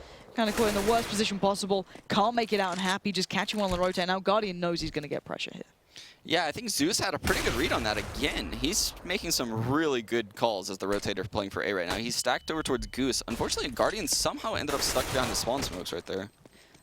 worst position possible. Can't make it out and Happy just catching one on the rotate. Now Guardian knows he's going to get pressure here. Yeah, I think Zeus had a pretty good read on that again. He's making some really good calls as the rotator playing for A right now. He's stacked over towards Goose. Unfortunately, Guardian somehow ended up stuck behind the spawn smokes right there.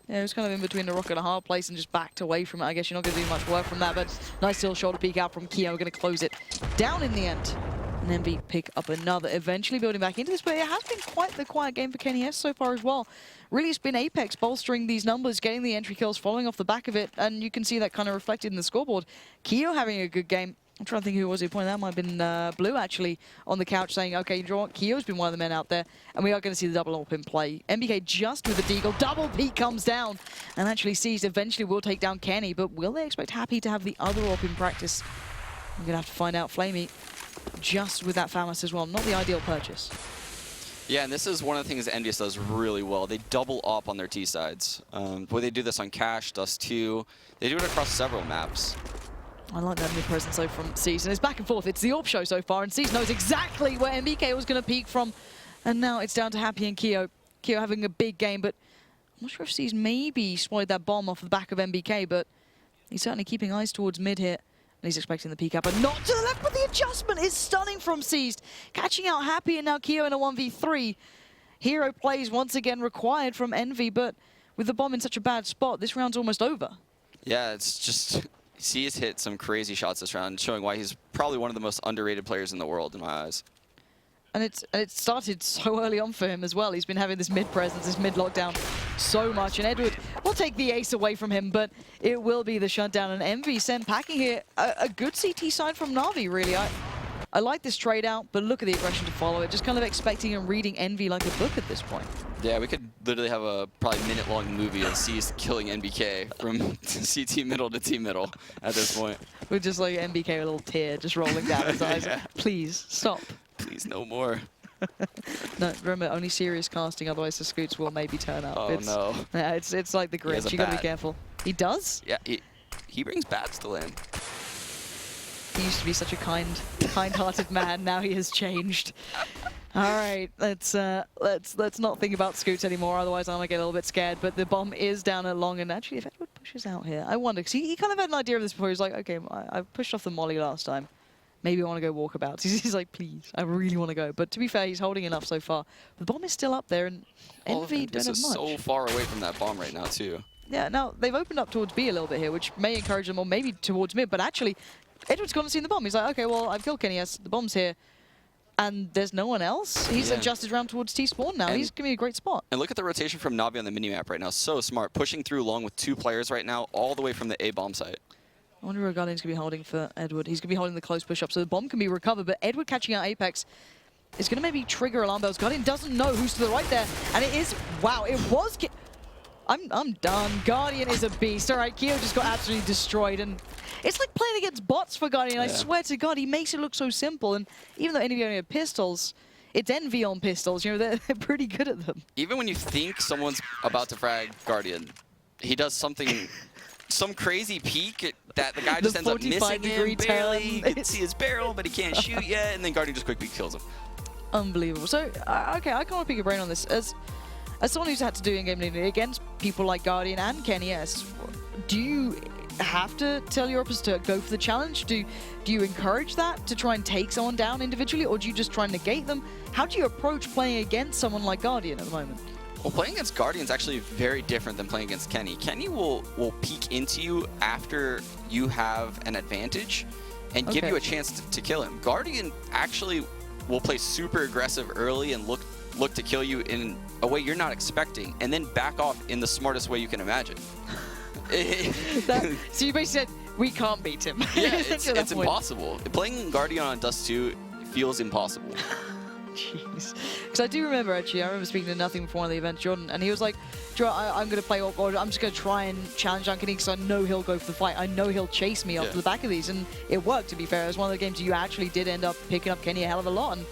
Yeah, it was kind of in between the rock and a hard place and just backed away from it. I guess you're not going to do much work from that, but nice little shoulder peek out from Keo. We're going to close it down in the end. And EnVy pick up another, eventually building back into this. But it has been quite the quiet game for Kenny S so far as well. Really, it's been Apex bolstering these numbers, getting the entry kills, following off the back of it. And you can see that kind of reflected in the scoreboard. Keo having a good game. I'm trying to think who was who pointed that. Might have been Blue, actually, on the couch saying, okay, you know what? Keo's been one of the men out there. And we are going to see the double up in play. MBK just with the deagle. Double peek comes down. And actually Seized eventually will take down Kenny. But will they expect Happy to have the other op in practice? I'm going to have to find out. Flamey just with that FAMAS as well. Not the ideal purchase. Yeah, and this is one of the things that EnVyUs does really well. They double op on their T sides. Boy, they do this on Cash, Dust 2. They do it across several maps. I like that mid-presence though from Seized. And it's back and forth. It's the AWP show so far, and Seized knows exactly where MBK was going to peek from. And now it's down to Happy and Keo. Keo having a big game, but I'm not sure if Seized maybe swatted that bomb off the back of MBK, but he's certainly keeping eyes towards mid here. And he's expecting the peek out, but not to the left, but the adjustment is stunning from Seized. Catching out Happy and now Keo in a 1v3. Hero plays once again required from EnVy, but with the bomb in such a bad spot, this round's almost over. Yeah, it's just... He's hit some crazy shots this round, showing why he's probably one of the most underrated players in the world in my eyes. And it started so early on for him as well. He's been having this mid-presence, this mid-lockdown so much. And Edward will take the ace away from him, but it will be the shutdown. And EnVy sent packing here. A good CT side from NaVi, really. I like this trade out, but look at the aggression to follow it. Just kind of expecting and reading EnVy like a book at this point. Yeah, we could literally have a probably minute-long movie of C's killing NBK from CT middle to T middle at this point. With just like NBK with a little tear just rolling down his eyes. Yeah. Please, stop. Please, no more. No, remember, only serious casting, otherwise the scoots will maybe turn up. Oh, no. Yeah, it's like the has a Grinch, you gotta be bat. careful. He does? Yeah, he brings bats to land. He used to be such a kind-hearted man, now he has changed. All right, let's not think about scoots anymore, otherwise I'm gonna get a little bit scared. But the bomb is down at long, and actually, if Edward pushes out here, I wonder, because he kind of had an idea of this before. He was like, okay, I pushed off the molly last time. Maybe I want to go walkabouts. He's like, please, I really want to go. But to be fair, he's holding enough so far. The bomb is still up there, and EnVy don't have much. So far away from that bomb right now, too. Yeah, now they've opened up towards B a little bit here, which may encourage them, or maybe towards mid. But actually, Edward's gone and seen the bomb. He's like, okay, well, I've killed Kenny S. The bomb's here. And there's no one else. He's adjusted around towards T-spawn now. He's giving me a great spot. And look at the rotation from NaVi on the minimap right now. So smart. Pushing through long with 2 players right now, all the way from the A bomb site. I wonder where Guardian's going to be holding for Edward. He's going to be holding the close push-up, so the bomb can be recovered. But Edward catching out Apex is going to maybe trigger alarm bells. Guardian doesn't know who's to the right there. And it is... Wow, it was... I'm done. Guardian is a beast. All right, Keo just got absolutely destroyed. And it's like playing against bots for Guardian. I swear to God, he makes it look so simple. And even though NaVi only have pistols, it's EnVy on pistols. You know, they're pretty good at them. Even when you think someone's about to frag Guardian, he does something... some crazy peek that the guy just ends up missing him barely. You can see his barrel, but he can't shoot yet, and then Guardian just quickly kills him. Unbelievable. So, okay, I can't want to pick your brain on this. As someone who's had to do in-game leading against people like Guardian and Kenny S, do you have to tell your opponents to go for the challenge? Do you encourage that to try and take someone down individually, or do you just try and negate them? How do you approach playing against someone like Guardian at the moment? Well, playing against Guardian is actually very different than playing against Kenny. Kenny will peek into you after you have an advantage and give you a chance to kill him. Guardian actually will play super aggressive early and look to kill you in a way you're not expecting, and then back off in the smartest way you can imagine. So you basically said, we can't beat him. Yeah, it's impossible. Playing Guardian on Dust 2 feels impossible. Jeez. Because I do remember, actually, I remember speaking to Nothing before one of the events, Jordan, and he was like, I'm going to play Orc, or I'm just going to try and challenge Uncanny because I know he'll go for the fight. I know he'll chase me off to the back of these. And it worked, to be fair. It was one of the games you actually did end up picking up Kenny a hell of a lot. And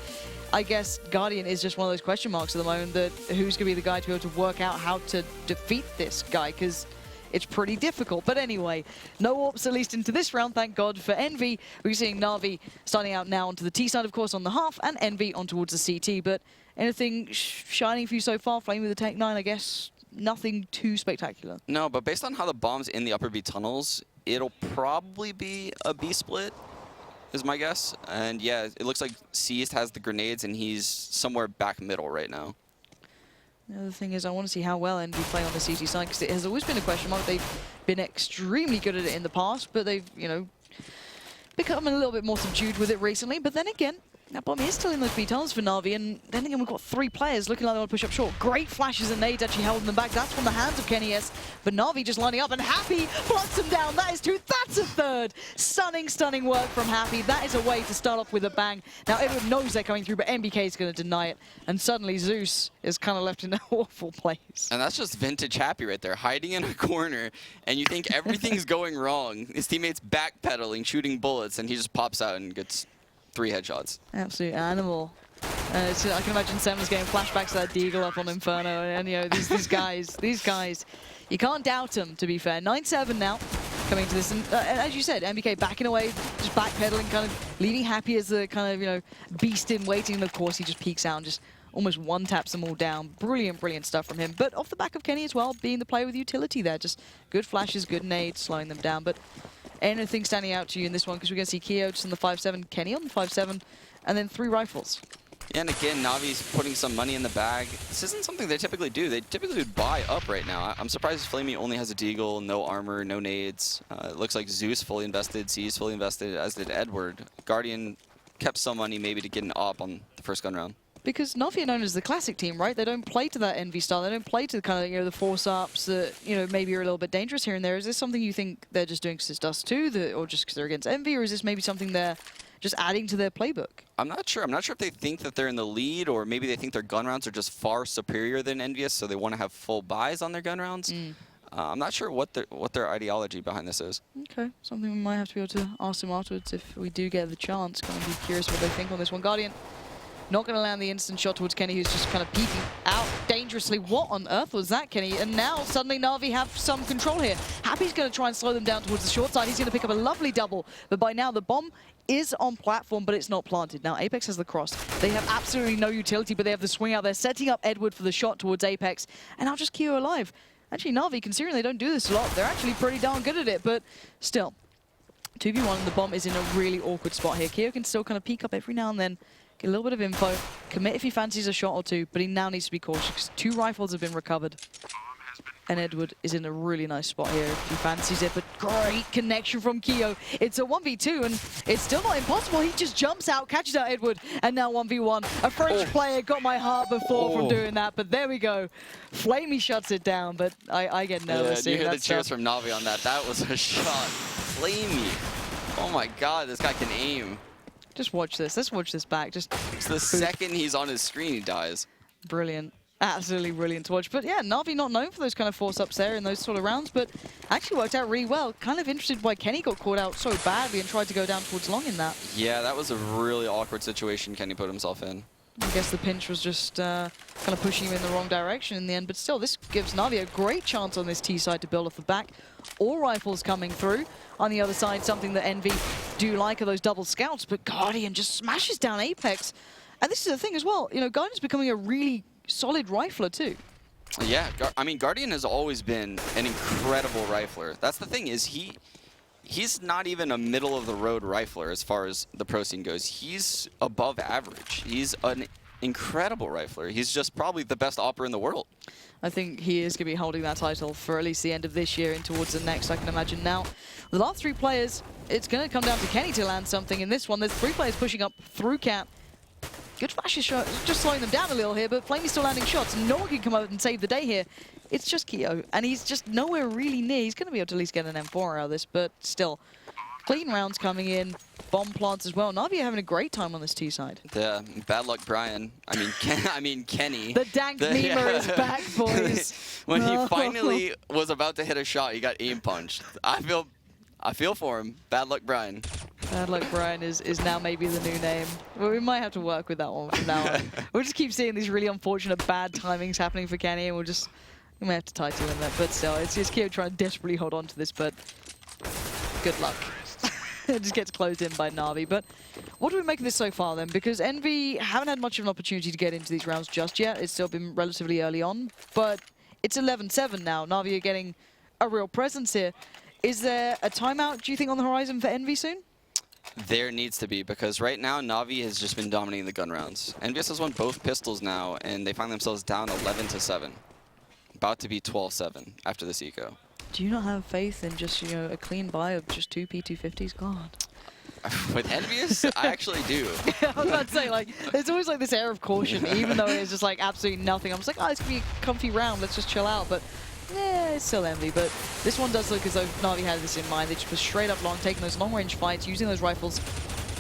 I guess Guardian is just one of those question marks at the moment, that who's going to be the guy to be able to work out how to defeat this guy, because it's pretty difficult. But anyway, no AWPs at least into this round, thank God for EnVy. We're seeing NaVi starting out now onto the T side, of course, on the half, and EnVy on towards the CT. But anything shining for you so far? Flame with the Tech 9, I guess nothing too spectacular. No, but based on how the bomb's in the upper B tunnels, it'll probably be a B split, is my guess. And yeah, it looks like Seized has the grenades, and he's somewhere back middle right now. The other thing is, I want to see how well EnVy play on the CT side, because it has always been a question mark. They've been extremely good at it in the past, but they've, you know, become a little bit more subdued with it recently. But then again, that bomb is still in those B tunnels for NaVi, and then again, we've got 3 players looking like they want to push up short. Great flashes and nades actually holding them back. That's from the hands of Kenny S. But NaVi just lining up, and Happy plucks them down. That is 2. That's a 3rd. Stunning work from Happy. That is a way to start off with a bang. Now, everyone knows they're coming through, but NBK is going to deny it. And suddenly, Zeus is kind of left in an awful place. And that's just vintage Happy right there, hiding in a corner, and you think everything's going wrong. His teammate's backpedaling, shooting bullets, and he just pops out and gets 3 headshots. Absolute animal. So I can imagine Sem's getting flashbacks to that Deagle up on Inferno, and you know, these guys, you can't doubt them, to be fair. 9-7 now, coming to this, and as you said, MBK backing away, just backpedaling, kind of leaving Happy as the kind of, you know, beast in waiting, and of course he just peeks out and just almost one-taps them all down. Brilliant stuff from him. But off the back of Kenny as well, being the player with utility there, just good flashes, good nades, slowing them down. But anything standing out to you in this one? Because we're going to see Keo just on the 5-7, Kenny on the 5-7, and then 3 rifles. Yeah, and again, Navi's putting some money in the bag. This isn't something they typically do. They typically would buy up right now. I'm surprised Flamey only has a Deagle, no armor, no nades. It looks like Zeus fully invested, C's fully invested, as did Edward. Guardian kept some money maybe to get an op on the first gun round. Because NaVi are known as the classic team, right? They don't play to that EnVy style. They don't play to the kind of, you know, the force-ups that, you know, maybe are a little bit dangerous here and there. Is this something you think they're just doing because it's Dust 2, or just because they're against EnVy, or is this maybe something they're just adding to their playbook. I'm not sure. I'm not sure if they think that they're in the lead, or maybe they think their gun rounds are just far superior than EnVyUs, so they want to have full buys on their gun rounds. I'm not sure what their ideology behind this is. Okay, something we might have to be able to ask them afterwards if we do get the chance. Kind of be curious what they think on this one. Guardian not going to land the instant shot towards Kenny, who's just kind of peeking out dangerously. What on earth was that, Kenny? And now suddenly NaVi have some control here. Happy's going to try and slow them down towards the short side. He's going to pick up a lovely double. But by now, the bomb is on platform, but it's not planted. Now, Apex has the cross. They have absolutely no utility, but they have the swing out there, setting up Edward for the shot towards Apex. And now just Keo alive. Actually, NaVi, considering they don't do this a lot, they're actually pretty darn good at it. But still, 2v1, and the bomb is in a really awkward spot here. Keo can still kind of peek up every now and then, get a little bit of info, commit if he fancies a shot or two, but he now needs to be cautious because 2 rifles have been recovered. And Edward is in a really nice spot here if he fancies it, but great connection from Keo. It's a 1v2, and it's still not impossible. He just jumps out, catches out Edward, and now 1v1. A French player got my heart before from doing that, but there we go. Flamey shuts it down, but I get nervous. Yeah, you hear the cheers from NaVi on that. That was a shot. Flamey. Oh my god, this guy can aim. Just watch this. Let's watch this back. Just the second he's on his screen, he dies. Brilliant. Absolutely brilliant to watch. But yeah, NaVi not known for those kind of force-ups there in those sort of rounds, but actually worked out really well. Kind of interested why Kenny got caught out so badly and tried to go down towards long in that. Yeah, that was a really awkward situation Kenny put himself in. I guess the pinch was just kind of pushing him in the wrong direction in the end, but still, this gives NaVi a great chance on this T side to build off the back. All rifles coming through. On the other side, something that Envy do like are those double scouts, but Guardian just smashes down Apex. And this is the thing as well, you know, Guardian's becoming a really solid rifler too. Yeah, I mean, Guardian has always been an incredible rifler. That's the thing, is he's not even a middle-of-the-road rifler as far as the pro scene goes. He's above average. He's an incredible rifler. He's just probably the best opper in the world. I think he is going to be holding that title for at least the end of this year and towards the next, I can imagine. Now, the last 3 players, it's going to come down to Kenny to land something. In this one, there's 3 players pushing up through Cat. Good flashes, just slowing them down a little here, but Flamey's still landing shots. No one can come out and save the day here. It's just Keo, and he's just nowhere really near. He's going to be able to at least get an M4 out of this, but still. Clean rounds coming in, bomb plants as well. NaVi are having a great time on this T side. Yeah, bad luck, Brian. I mean, Kenny. The dank memer is back, boys. When he finally was about to hit a shot, he got aim punched. I feel for him. Bad luck, Brian. Bad luck, Brian is now maybe the new name. Well, we might have to work with that one from now on. We'll just keep seeing these really unfortunate bad timings happening for Kenny, and we may have to title him that. But still, it's just Keo trying to desperately hold on to this, but good luck. It just gets closed in by NaVi. But what do we make of this so far then? Because Envy haven't had much of an opportunity to get into these rounds just yet. It's still been relatively early on, but it's 11-7 now. NaVi are getting a real presence here. Is there a timeout, do you think, on the horizon for Envy soon? There needs to be, because right now NaVi has just been dominating the gun rounds. EnVyUs has won both pistols now, and they find themselves down 11-7. About to be 12-7 after this eco. Do you not have faith in just, you know, a clean buy of just 2 P250s? God. With EnVyUs, I actually do. Yeah, I was about to say, like, there's always like this air of caution, even though it's just like absolutely nothing. I'm just like, oh, it's gonna be a comfy round, let's just chill out. But yeah, it's still Envy. But this one does look as though NaVi had this in mind. They just were straight up long, taking those long-range fights, using those rifles.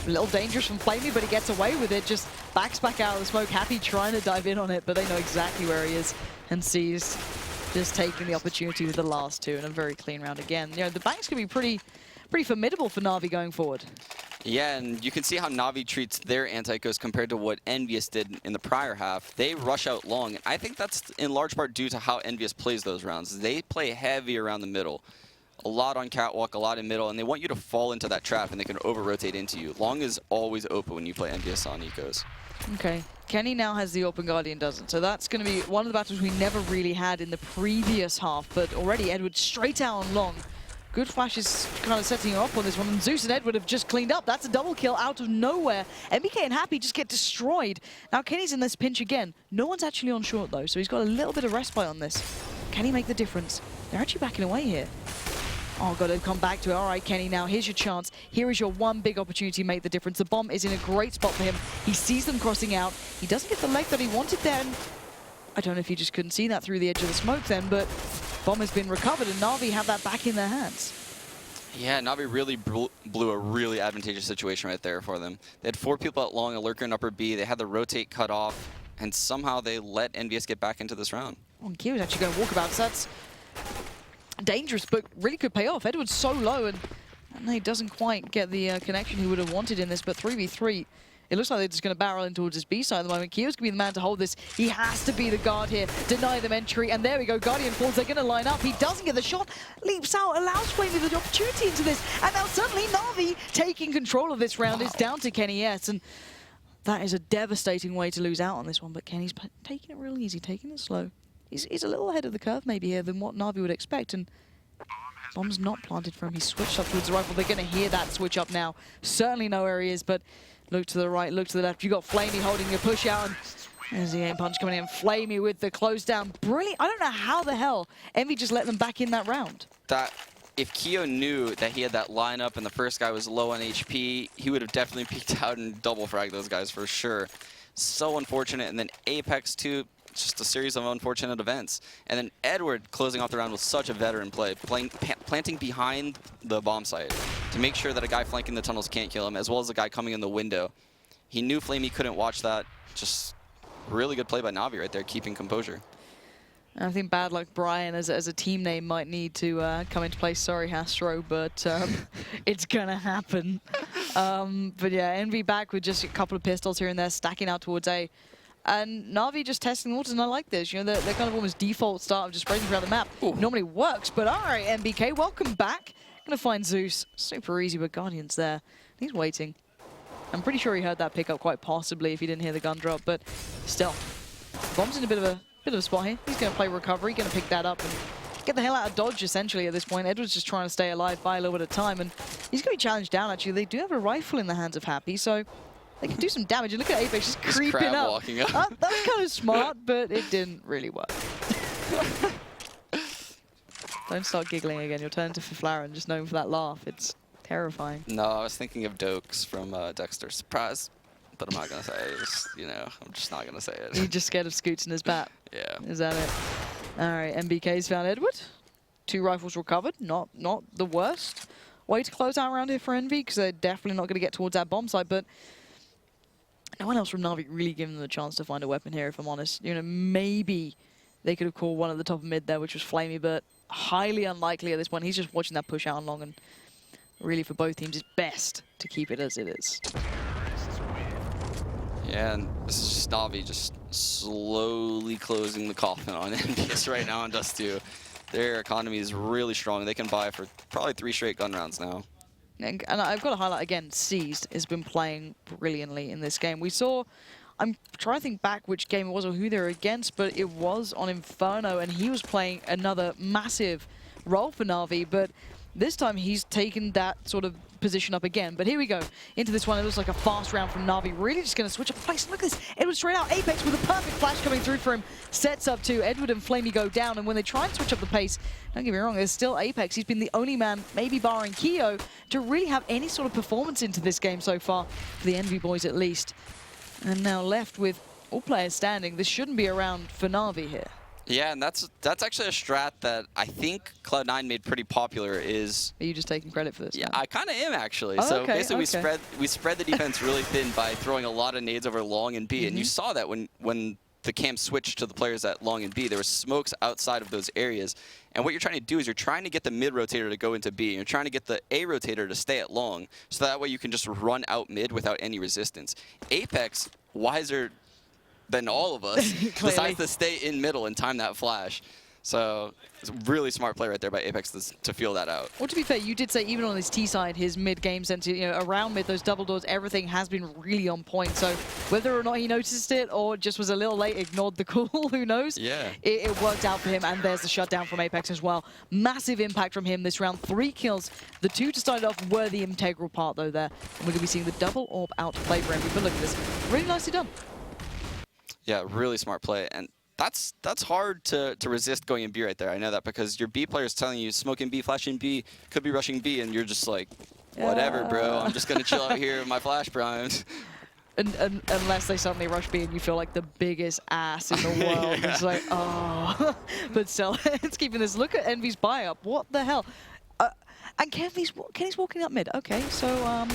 A little dangerous from Flamey, but he gets away with it. Just backs back out of the smoke. Happy trying to dive in on it, but they know exactly where he is and sees. Just taking the opportunity with the last 2 and a very clean round again. You know, the bank's going to be pretty formidable for NaVi going forward. Yeah, and you can see how NaVi treats their anti-ecos compared to what EnVyUs did in the prior half. They rush out long, and I think that's in large part due to how EnVyUs plays those rounds. They play heavy around the middle. A lot on catwalk, a lot in middle, and they want you to fall into that trap, and they can over-rotate into you. Long is always open when you play EnVyUs on ecos. Okay. Kenny now has the open, Guardian doesn't. So that's going to be one of the battles we never really had in the previous half. But already Edward straight out on long. Good flashes kind of setting her up on this one. And Zeus and Edward have just cleaned up. That's a double kill out of nowhere. MBK and Happy just get destroyed. Now Kenny's in this pinch again. No one's actually on short though, so he's got a little bit of respite on this. Can he make the difference? They're actually backing away here. Oh, God, they've come back to it. All right, Kenny, now here's your chance. Here is your one big opportunity to make the difference. The bomb is in a great spot for him. He sees them crossing out. He doesn't get the leg that he wanted then. I don't know if he just couldn't see that through the edge of the smoke then, but bomb has been recovered, and NaVi have that back in their hands. Yeah, NaVi really blew a really advantageous situation right there for them. They had 4 people at long, a lurker in upper B. They had the rotate cut off, and somehow they let EnVyUs get back into this round. Oh, Kyo's actually going walkabout, so that's dangerous, but really could pay off. Edward's so low, and he doesn't quite get the connection he would have wanted in this, but 3v3. It looks like they're just going to barrel in towards his B side at the moment. Kyo's going to be the man to hold this. He has to be the guard here, deny them entry, and there we go. Guardian Falls, they're going to line up. He doesn't get the shot, leaps out, allows flamie the opportunity into this, and now suddenly NaVi taking control of this round. It's down to Kenny S, and that is a devastating way to lose out on this one, but Kenny's taking it real easy, taking it slow. He's a little ahead of the curve maybe here than what NaVi would expect, and bomb's not planted for him. He's switched up towards the rifle. They're going to hear that switch up now. Certainly know where he is, but look to the right, look to the left. You got flamie holding your push out, and there's the aim punch coming in. flamie with the close down. Brilliant. I don't know how the hell EnVy just let them back in that round. That if Kyo knew that he had that lineup and the first guy was low on HP, he would have definitely peeked out and double fragged those guys for sure. So unfortunate. And then Apex too, just a series of unfortunate events. And then Edward closing off the round with such a veteran play, planting behind the bomb site to make sure that a guy flanking the tunnels can't kill him, as well as a guy coming in the window. He knew flamie couldn't watch that. Just really good play by NaVi right there, keeping composure. I think Bad Luck Brian as a team name might need to come into play. Sorry, Hastro, but it's gonna happen. But yeah, EnVy back with just a couple of pistols here and there, stacking out towards A. And NaVi just testing the waters, and I like this. You know, they're kind of almost default start of just spreading around the map. Ooh. Normally works, but all right, MBK, welcome back. Gonna find Zeus. Super easy, but Guardian's there. He's waiting. I'm pretty sure he heard that pickup quite possibly if he didn't hear the gun drop, but still. Bomb's in a bit of a spot here. He's gonna play recovery, gonna pick that up and get the hell out of dodge essentially at this point. Edward's just trying to stay alive by a little bit of time, and he's gonna be challenged down actually. They do have a rifle in the hands of Happy, so they can do some damage. And look at Apex just creeping up. Walking up. That's kind of smart, but it didn't really work. Don't start giggling again. You'll turn into Flaren, just known for that laugh. It's terrifying. No, I was thinking of Dokes from Dexter. Surprise. But I'm not going to say it. Just, you know, I'm just not going to say it. You're just scared of Scoots in his bat. Yeah. Is that it? All right, MBK's found Edward. 2 rifles recovered. Not the worst way to close out around here for EnVy, because they're definitely not going to get towards that bomb site. But no one else from NaVi really giving them the chance to find a weapon here, if I'm honest. You know, maybe they could have called one at the top of mid there, which was flamie, but highly unlikely at this point. He's just watching that push out on long, and really for both teams, it's best to keep it as it is. Yeah, and this is just NaVi just slowly closing the coffin on EnVyUs right now on Dust 2. Their economy is really strong. They can buy for probably 3 straight gun rounds now. And I've got to highlight again, Seized has been playing brilliantly in this game. We saw, I'm trying to think back which game it was or who they were against, but it was on Inferno, and he was playing another massive role for NaVi, but this time he's taken that sort of position up again. But here we go into this one. It looks like a fast round from NaVi. Really just going to switch up the place. Look at this. Edward straight out. Apex with a perfect flash coming through for him. Sets up to Edward and flamie go down. And when they try and switch up the pace, don't get me wrong, there's still Apex. He's been the only man, maybe barring Kyo, to really have any sort of performance into this game so far, for the EnVy boys at least. And now left with all players standing. This shouldn't be around for NaVi here. Yeah, and that's actually a strat that I think Cloud9 made pretty popular. Is Are you just taking credit for this? Yeah, now? I kind of am actually. Oh, so okay, basically, okay. we spread the defense really thin by throwing a lot of nades over long and B, and you saw that when the camp switched to the players at long and B, there were smokes outside of those areas. And what you're trying to do is you're trying to get the mid rotator to go into B, and you're trying to get the A rotator to stay at long, so that way you can just run out mid without any resistance. Apex, wiser than all of us, decides to stay in middle and time that flash. So it's a really smart play right there by Apex to feel that out. Well, to be fair, you did say even on his T side, his mid-game sense, you know, around mid, those double doors, everything has been really on point. So whether or not he noticed it or just was a little late, ignored the call, who knows? Yeah. It worked out for him, and there's the shutdown from Apex as well. Massive impact from him this round. 3 kills. The 2 to start it off were the integral part, though, there. And we're going to be seeing the double orb out to play for him. But look at this. Really nicely done. Yeah, really smart play. And that's hard to resist going in B right there. I know that because your B player is telling you smoking B, flashing B, could be rushing B, and you're just like, whatever, bro. I'm just going to chill out here with my flash primes. And unless they suddenly rush B and you feel like the biggest ass in the world. Yeah. It's like, oh. But still, it's keeping this. Look at EnVy's buy-up. What the hell? And Kenny's walking up mid. Okay, so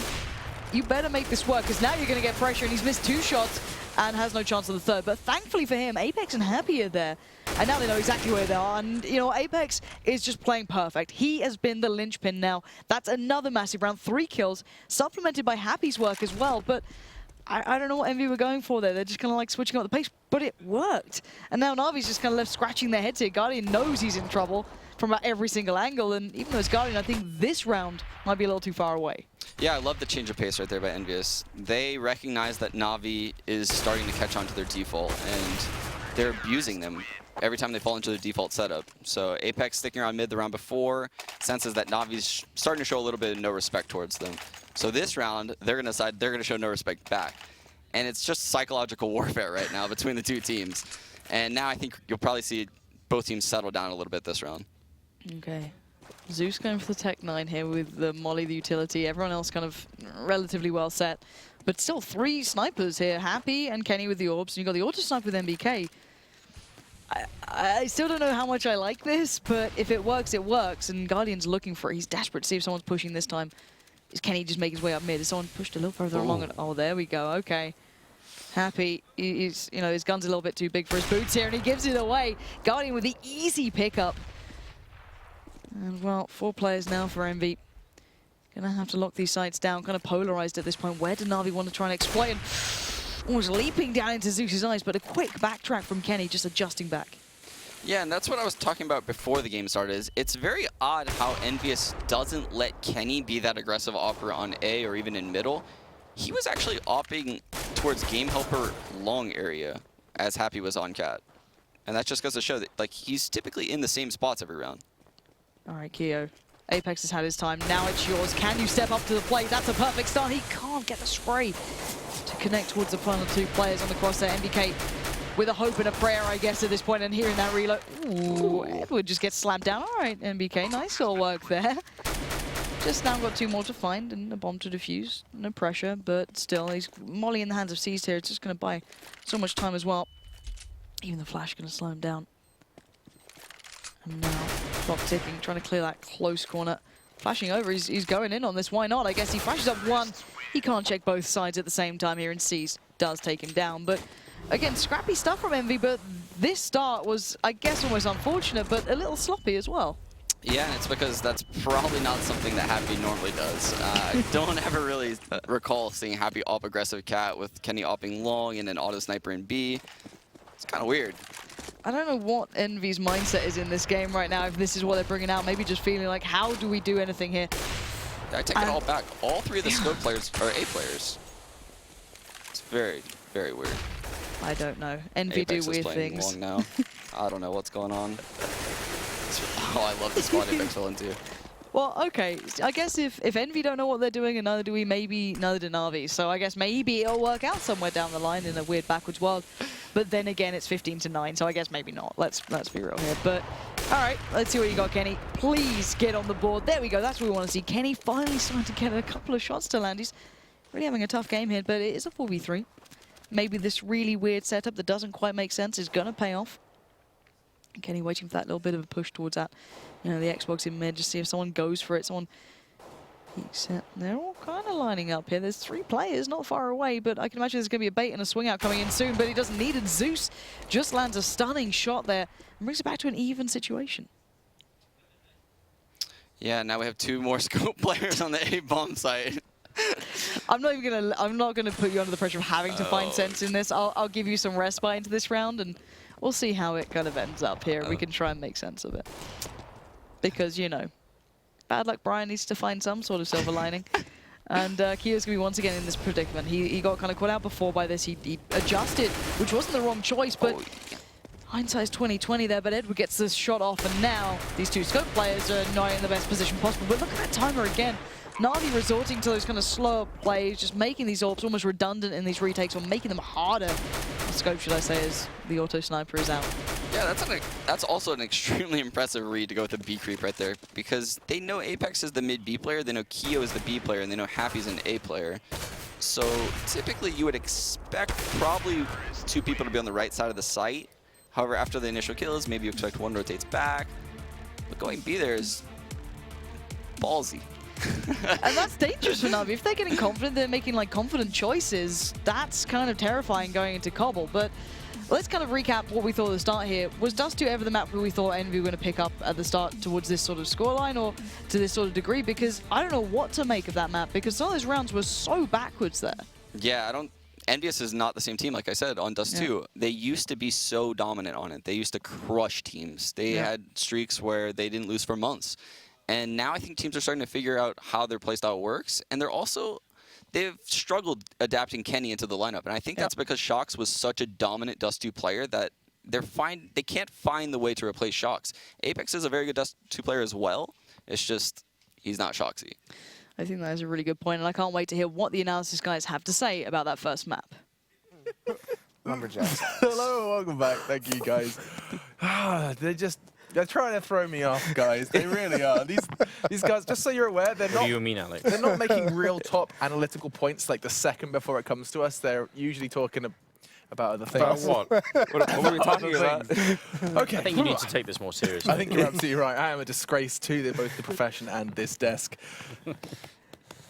you better make this work, because now you're going to get pressure, and he's missed 2 shots and has no chance of the third. But thankfully for him, Apex and Happy are there. And now they know exactly where they are. And, you know, Apex is just playing perfect. He has been the linchpin now. That's another massive round. 3 kills, supplemented by Happy's work as well. But I don't know what EnVy were going for there. They're just kind of like switching up the pace, but it worked. And now NaVi's just kind of left scratching their heads here. Guardian knows he's in trouble from about every single angle. And even though it's Guardian, I think this round might be a little too far away. Yeah, I love the change of pace right there by EnVyUs. They recognize that NaVi is starting to catch on to their default, and they're abusing them every time they fall into their default setup. So Apex sticking around mid the round before, senses that NaVi's starting to show a little bit of no respect towards them. So this round, they're going to decide they're going to show no respect back. And it's just psychological warfare right now between the 2 teams. And now I think you'll probably see both teams settle down a little bit this round. Okay. Zeus going for the Tech 9 here with the Molly, the utility. Everyone else kind of relatively well set. But still 3 snipers here. Happy and Kenny with the orbs. And you've got the auto snipe with MBK. I still don't know how much I like this, but if it works, it works. And Guardian's looking for it. He's desperate to see if someone's pushing this time. Is Kenny just make his way up mid? Is someone pushed a little further along? And, oh, there we go. Okay. Happy. He's, you know, his gun's a little bit too big for his boots here, and he gives it away. Guardian with the easy pickup. And, well, 4 players now for EnVy. Gonna have to lock these sites down. Kind of polarized at this point. Where do NaVi want to try and exploit? And almost leaping down into Zeus's eyes, but a quick backtrack from Kenny, just adjusting back. Yeah, and that's what I was talking about before the game started. It's very odd how EnVyUs doesn't let Kenny be that aggressive opper on A or even in middle. He was actually opping towards game helper long area as Happy was on Cat. And that just goes to show that, like, he's typically in the same spots every round. All right, Keo. Apex has had his time. Now it's yours. Can you step up to the plate? That's a perfect start. He can't get the spray to connect towards the final 2 players on the crosshair. MBK with a hope and a prayer, I guess, at this point. And hearing that reload. Ooh, Edward just gets slammed down. All right, MBK. Nice little work there. Just now got 2 more to find and a bomb to defuse. No pressure, but still, he's Molly in the hands of Seized here. It's just going to buy so much time as well. Even the flash going to slow him down. And now, clock ticking, trying to clear that close corner. Flashing over, he's going in on this. Why not? I guess he flashes up 1. He can't check both sides at the same time here, and Seized does take him down. But again, scrappy stuff from EnVy, but this start was, I guess, almost unfortunate, but a little sloppy as well. Yeah, and it's because that's probably not something that Happy normally does. I don't ever really recall seeing Happy op aggressive Cat with Kenny opping long and an auto sniper in B. It's kind of weird. I don't know what EnVy's mindset is in this game right now, if this is what they're bringing out. Maybe just feeling like, how do we do anything here? Yeah, I take it all back. All 3 of the scope players are A players. It's very, very weird. I don't know. EnVy Apex do weird things. Long now. I don't know what's going on. Oh, I love the squad Apex fell into. Well, okay. I guess if EnVy don't know what they're doing, and neither do we, maybe neither do NaVi. So I guess maybe it'll work out somewhere down the line in a weird backwards world. But then again, it's 15-9, so I guess maybe not. Let's be real here. But all right, let's see what you got, Kenny. Please get on the board. There we go. That's what we want to see. Kenny finally starting to get a couple of shots to land. He's really having a tough game here, but it is a 4v3. Maybe this really weird setup that doesn't quite make sense is gonna pay off. And Kenny waiting for that little bit of a push towards that, you know, the Xbox in mid, just see if someone goes for it. Someone peeks it. They're all kind of lining up here. There's 3 players not far away, but I can imagine there's going to be a bait and a swing out coming in soon, but he doesn't need it. Zeus just lands a stunning shot there and brings it back to an even situation. Yeah, now we have 2 more scope players on the A-bomb site. I'm not gonna put you under the pressure of having to find sense in this. I'll give you some respite into this round, and we'll see how it kind of ends up here. We can try and make sense of it. Because, you know, bad luck Brian needs to find some sort of silver lining. And Keo's going to be once again in this predicament. He got kind of caught out before by this. He adjusted, which wasn't the wrong choice, but hindsight's 20/20 there. But Edward gets this shot off, and now these 2 scope players are not in the best position possible. But look at that timer again. NaVi resorting to those kind of slow plays, just making these AWPs almost redundant in these retakes, or making them harder. The scope, should I say, as the auto sniper is out. Yeah, that's also an extremely impressive read to go with the B creep right there, because they know Apex is the mid B player, they know Keo is the B player, and they know Happy's an A player. So typically you would expect probably 2 people to be on the right side of the site. However, after the initial kills, maybe you expect 1 rotates back. But going B there is ballsy. And that's dangerous for Navi. If they're getting confident, they're making like confident choices, that's kind of terrifying going into Cobble. But let's kind of recap what we thought at the start here. Was Dust 2 ever the map where we thought EnVy were going to pick up at the start towards this sort of scoreline or to this sort of degree? Because I don't know what to make of that map because some of those rounds were so backwards there. Yeah, EnVyUs is not the same team, like I said, on Dust 2. They used to be so dominant on it. They used to crush teams. They had streaks where they didn't lose for months. And now I think teams are starting to figure out how their playstyle works. And they've struggled adapting Kenny into the lineup. And I think that's because Shox was such a dominant Dust 2 player that they can't find the way to replace Shox. Apex is a very good Dust 2 player as well. It's just, he's not Shoxy. I think that is a really good point, and I can't wait to hear what the analysis guys have to say about that first map. Lumberjacks. Hello, welcome back. Thank you, guys. They're trying to throw me off, guys. They really are. These guys, just so you're aware, they're not. What do you mean, Alex? They're not making real top analytical points like the second before it comes to us. They're usually talking about other things. About what? what are we talking about? Okay. I think you need to take this more seriously. I think you're absolutely right. I am a disgrace to both the profession and this desk.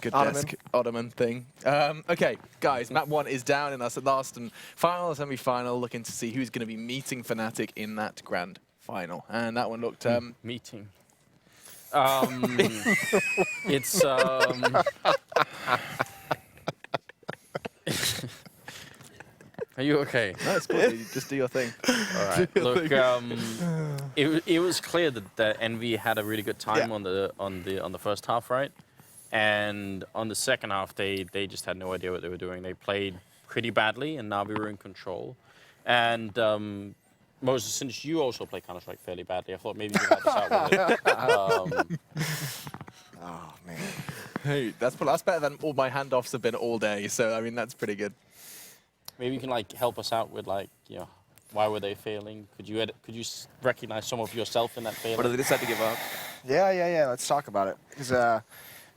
Good desk, Ottoman thing. Okay, guys, map 1 is down in us at last and final semi-final, looking to see who's going to be meeting Fnatic in that grand final. And that one looked... Meeting. It's... Are you okay? No, it's cool. Just do your thing. All right. Look, it was clear that EnVy had a really good time on the first half, right? And on the second half, they just had no idea what they were doing. They played pretty badly, and NaVi were in control. And Moses, since you also play Counterstrike fairly badly, I thought maybe you could help us out with it. Oh, man. Hey, that's better than all my handoffs have been all day. So, I mean, that's pretty good. Maybe you can like help us out with like, you know, why were they failing? Could you recognize some of yourself in that failing? What did they decide to give up? Yeah. Let's talk about it. Because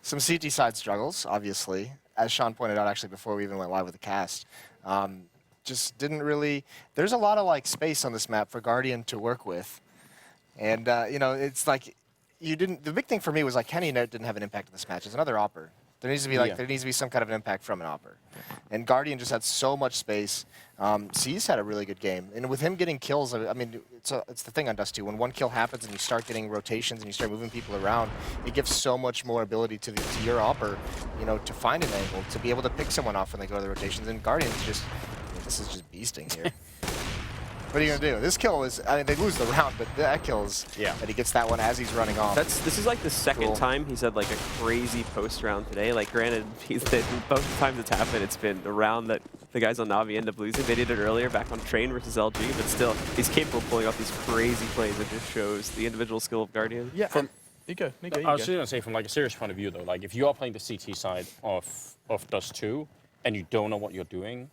some CT side struggles, obviously, as Sean pointed out actually before we even went live with the cast. Just didn't really. There's a lot of like space on this map for Guardian to work with, and you know, it's like you didn't. The big thing for me was like Kenny didn't have an impact in this match. It's another opper. There needs to be there needs to be some kind of an impact from an opper, and Guardian just had so much space. C's had a really good game, and with him getting kills, I mean, it's the thing on Dust 2. When one kill happens and you start getting rotations and you start moving people around, it gives so much more ability to your opper, you know, to find an angle, to be able to pick someone off when they go to the rotations. And Guardian's just. This is just beasting here. What are you gonna do? This kill is, I mean, they lose the round, but that kills. Yeah. And he gets that one as he's running off. This is like the second time he's had like a crazy post round today. Like, granted, both times it's happened, it's been a round that the guys on NaVi end up losing. They did it earlier back on Train versus LG, but still, he's capable of pulling off these crazy plays. It just shows the individual skill of Guardian. Yeah. Nico, I was just gonna say, from like a serious point of view though, like if you are playing the CT side of Dust 2 and you don't know what you're doing,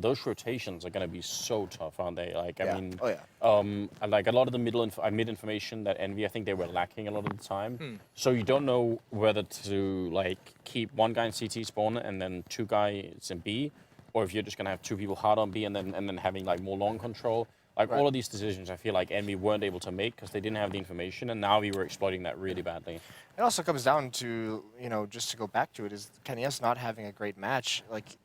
those rotations are going to be so tough, aren't they? Like, I mean, like a lot of the mid information that EnVy, I think they were lacking a lot of the time. So you don't know whether to like keep one guy in CT spawn and then two guys in B, or if you're just going to have two people hard on B and then having like more long control. Like all of these decisions, I feel like EnVy weren't able to make because they didn't have the information, and now we were exploiting that really badly. It also comes down to, you know, just to go back to it, is Kenny S not having a great match. Like,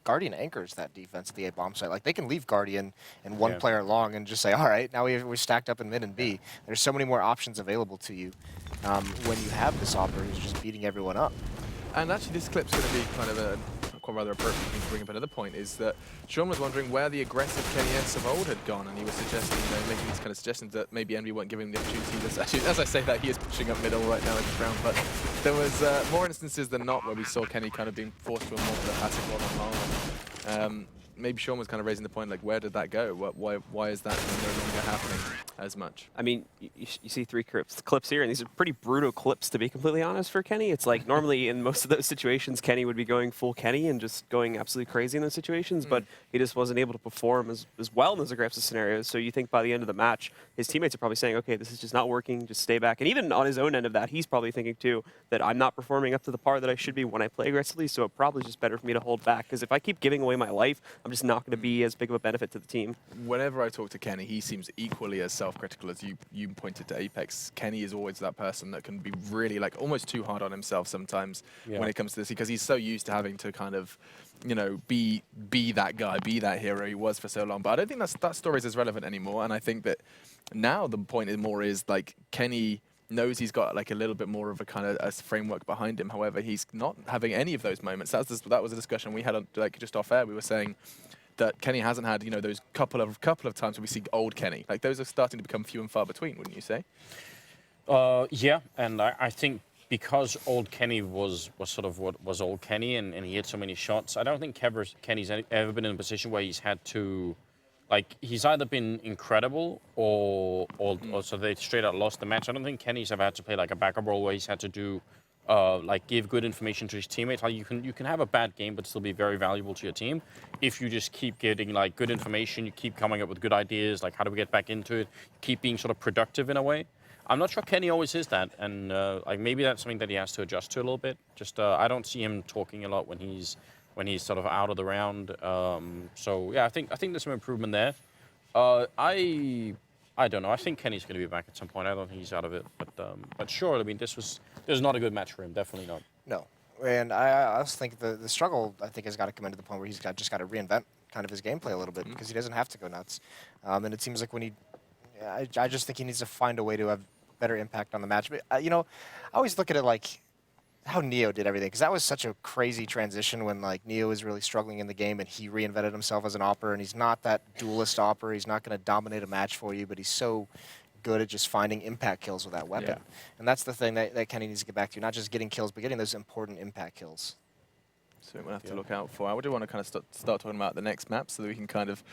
Guardian anchors that defense at the A bomb site. Like, they can leave Guardian and one player long and just say, all right, now we're stacked up in mid and B. There's so many more options available to you when you have this opper who's just beating everyone up. And actually, this clip's going to be kind of a rather appropriate thing to bring up another point, is that Sean was wondering where the aggressive Kenny S of old had gone, and he was suggesting, you know, making these kind of suggestions that maybe EnVy weren't giving him the opportunity. Actually, as I say that, he is pushing up middle right now in this round, but there was more instances than not where we saw Kenny kind of being forced to a more passive role on long. Maybe Sean was kind of raising the point, like, where did that go? Why is that no longer happening as much? I mean, you see three clips here, and these are pretty brutal clips, to be completely honest, for Kenny. It's like, normally in most of those situations, Kenny would be going full Kenny and just going absolutely crazy in those situations, but he just wasn't able to perform as well in those aggressive scenarios. So you think by the end of the match, his teammates are probably saying, okay, this is just not working, just stay back. And even on his own end of that, he's probably thinking, too, that I'm not performing up to the par that I should be when I play aggressively, so it probably is just better for me to hold back, because if I keep giving away my life, I'm just not going to be as big of a benefit to the team. Whenever I talk to Kenny, he seems equally as self-critical as you pointed to Apex. Kenny is always that person that can be really like almost too hard on himself sometimes when it comes to this, because he's so used to having to kind of, you know, be that guy, be that hero he was for so long. But I don't think that story is as relevant anymore. And I think that now the point is like Kenny knows he's got like a little bit more of a kind of a framework behind him. However, he's not having any of those moments. That was a discussion we had on, like just off air. We were saying that Kenny hasn't had, you know, those couple of times when we see old Kenny. Like those are starting to become few and far between, wouldn't you say? Yeah, and I think because old Kenny was sort of what was old Kenny, and he hit so many shots, I don't think Kenny's ever been in a position where he's had to. Like, he's either been incredible or so they straight out lost the match. I don't think Kenny's ever had to play like a backup role where he's had to do, like, give good information to his teammates. Like, you can have a bad game but still be very valuable to your team if you just keep getting, like, good information, you keep coming up with good ideas, like, how do we get back into it, keep being sort of productive in a way. I'm not sure Kenny always is that, and, like, maybe that's something that he has to adjust to a little bit. Just, I don't see him talking a lot when he's sort of out of the round. So yeah, I think there's some improvement there. I don't know. I think Kenny's going to be back at some point. I don't think he's out of it. But sure, I mean, this was not a good match for him. Definitely not. No. And I also think the struggle, I think, has got to come into the point where he's just got to reinvent kind of his gameplay a little bit because he doesn't have to go nuts. And it seems like when I just think he needs to find a way to have better impact on the match. But, you know, I always look at it like how Neo did everything, because that was such a crazy transition when like Neo was really struggling in the game and he reinvented himself as an opper, and he's not that duelist opper. He's not going to dominate a match for you, but he's so good at just finding impact kills with that weapon. Yeah. And that's the thing that Kenny needs to get back to, not just getting kills, but getting those important impact kills. So we'll have to look out for. I do want to kind of start talking about the next map so that we can kind of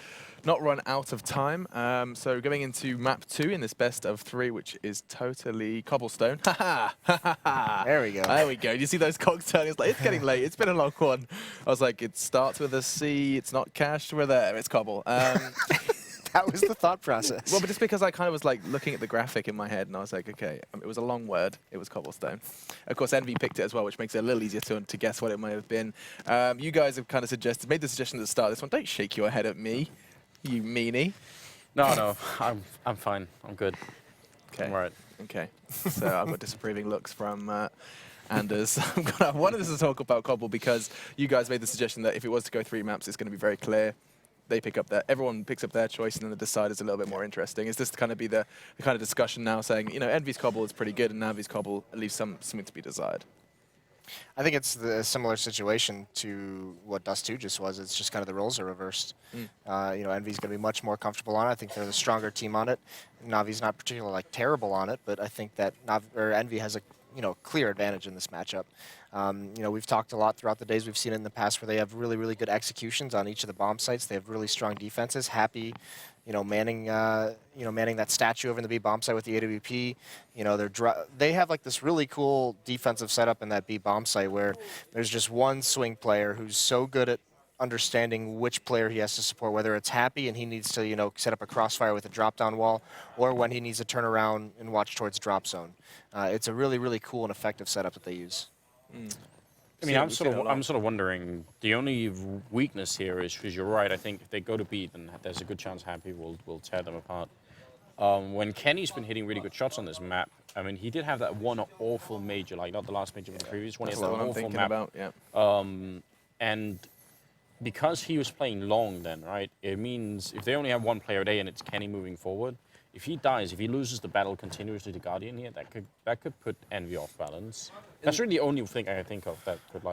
not run out of time. So going into map 2 in this best of 3, which is totally Cobblestone. There we go. There we go. Do you see those cogs turning? It's like, it's getting late. It's been a long one. I was like, it starts with a C. It's not cached. We're there. It's Cobble. That was the thought process. Well, but just because I kind of was like looking at the graphic in my head and I was like, okay, it was a long word. It was Cobblestone. Of course, EnVy picked it as well, which makes it a little easier to guess what it might have been. You guys have kind of made the suggestion at the start of this one. Don't shake your head at me, you meanie. No, I'm fine. I'm good. Okay. I'm all right. Okay. So I've got disapproving looks from Anders. I wanted us to talk about Cobble because you guys made the suggestion that if it was to go 3 maps, it's going to be very clear. They pick up everyone picks up their choice, and then the decider is a little bit more interesting. Is this kind of be the kind of discussion now, saying, you know, EnVy's Cobble is pretty good, and NaVi's Cobble leaves something to be desired? I think it's a similar situation to what Dust 2 just was. It's just kind of the roles are reversed. You know, EnVy's going to be much more comfortable on it. I think they're the stronger team on it. NaVi's not particularly like terrible on it, but I think that EnVy has a clear advantage in this matchup. You know, we've talked a lot throughout the days. We've seen it in the past where they have really, really good executions on each of the bomb sites. They have really strong defenses. Happy, manning that statue over in the B bomb site with the AWP. You know, they have like this really cool defensive setup in that B bomb site where there's just one swing player who's so good at understanding which player he has to support, whether it's Happy and he needs to, set up a crossfire with a drop-down wall, or when he needs to turn around and watch towards drop zone. It's a really, really cool and effective setup that they use. I mean, I'm sort of wondering. The only weakness here is because you're right. I think if they go to B, then there's a good chance Happy will tear them apart. When Kenny's been hitting really good shots on this map, I mean, he did have that one awful major, like not the last major, but the previous one. That's He had the that one I'm awful thinking map. about. Yeah. And because he was playing long, then right, it means if they only have one player a day and it's Kenny moving forward, if he dies, if he loses the battle continuously to Guardian here, that could put EnVy off balance. That's really the only thing I can think of that could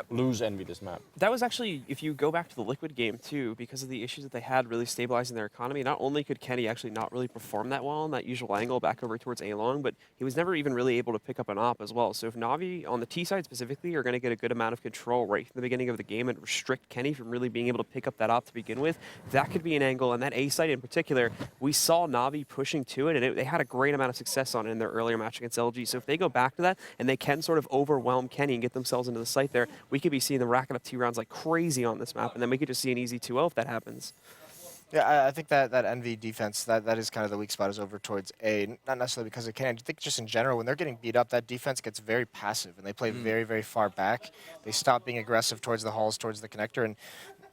lose EnVy this map. That was actually, if you go back to the Liquid game too, because of the issues that they had really stabilizing their economy, not only could Kenny actually not really perform that well in that usual angle back over towards A-Long, but he was never even really able to pick up an op as well. So if NaVi, on the T side specifically, are going to get a good amount of control right from the beginning of the game and restrict Kenny from really being able to pick up that op to begin with, that could be an angle. And that A side in particular, we saw NaVi pushing to it, and they had a great amount of success on it in their earlier match against LG. So if they go back to that, and they can sort of overwhelm Kenny and get themselves into the site there, we could be seeing them racking up 2 rounds like crazy on this map, and then we could just see an easy 2-0 if that happens. Yeah, I think that EnVy defense, that is kind of the weak spot, is over towards A. Not necessarily because of Kenny. I think just in general, when they're getting beat up, that defense gets very passive, and they play very, very far back. They stop being aggressive towards the halls, towards the connector, and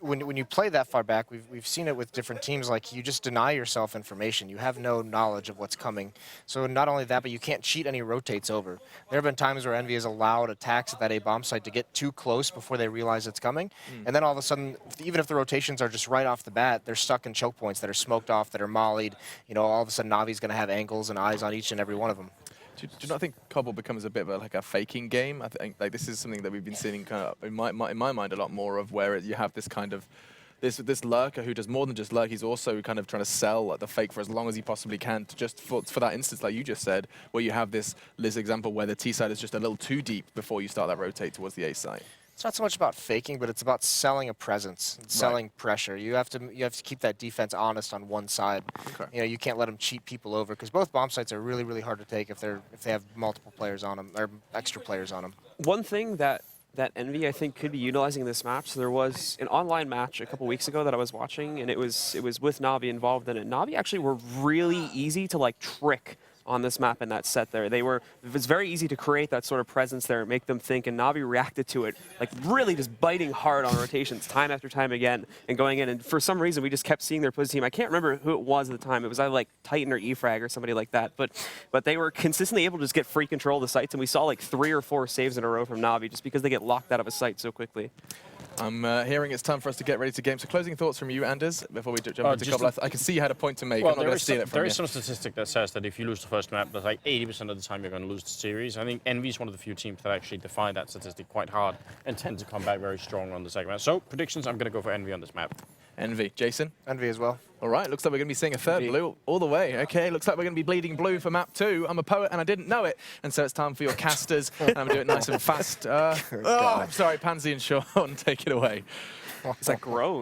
when you play that far back, we've seen it with different teams. Like, you just deny yourself information. You have no knowledge of what's coming. So not only that, but you can't cheat any rotates over. There have been times where EnVy has allowed attacks at that A bomb site to get too close before they realize it's coming, and then all of a sudden, even if the rotations are just right off the bat, they're stuck in choke points that are smoked off, that are mollied. You know, all of a sudden Navi's going to have angles and eyes on each and every one of them. Do you not think Cobble becomes a bit of like a faking game? I think like this is something that we've been seeing kind of in my mind a lot more of, where you have this kind of this lurker who does more than just lurk. He's also kind of trying to sell like, the fake for as long as he possibly can, to just for that instance, like you just said, where you have this example where the T side is just a little too deep before you start that rotate towards the A side. It's not so much about faking, but it's about selling a presence, selling pressure. You have to keep that defense honest on one side. Okay. You know, you can't let them cheat people over, because both bomb sites are really, really hard to take if they have multiple players on them or extra players on them. One thing that EnVy, I think, could be utilizing in this map. So there was an online match a couple weeks ago that I was watching, and it was with NaVi involved in it. NaVi actually were really easy to like trick on this map in that set there. It was very easy to create that sort of presence there and make them think, and NaVi reacted to it, like really just biting hard on rotations time after time again and going in. And for some reason, we just kept seeing their opposing team. I can't remember who it was at the time. It was either like Titan or eFrag or somebody like that. But they were consistently able to just get free control of the sites, and we saw like 3 or 4 saves in a row from NaVi just because they get locked out of a site so quickly. I'm hearing it's time for us to get ready to game. So closing thoughts from you, Anders, before we jump into Cobble. I can see you had a point to make. Well, I'm not going to steal it from you. There is some statistic that says that if you lose the first map, that's like 80% of the time you're going to lose the series. I think EnVy is one of the few teams that actually defy that statistic quite hard and tend to come back very strong on the second map. So predictions, I'm going to go for EnVy on this map. EnVy. Jason? EnVy as well. All right, looks like we're going to be seeing a third blue all the way. Okay, looks like we're going to be bleeding blue for map 2. I'm a poet and I didn't know it. And so it's time for your casters. And I'm going to do it nice and fast. I'm sorry, Pansy and Sean, take it away. It's that groan.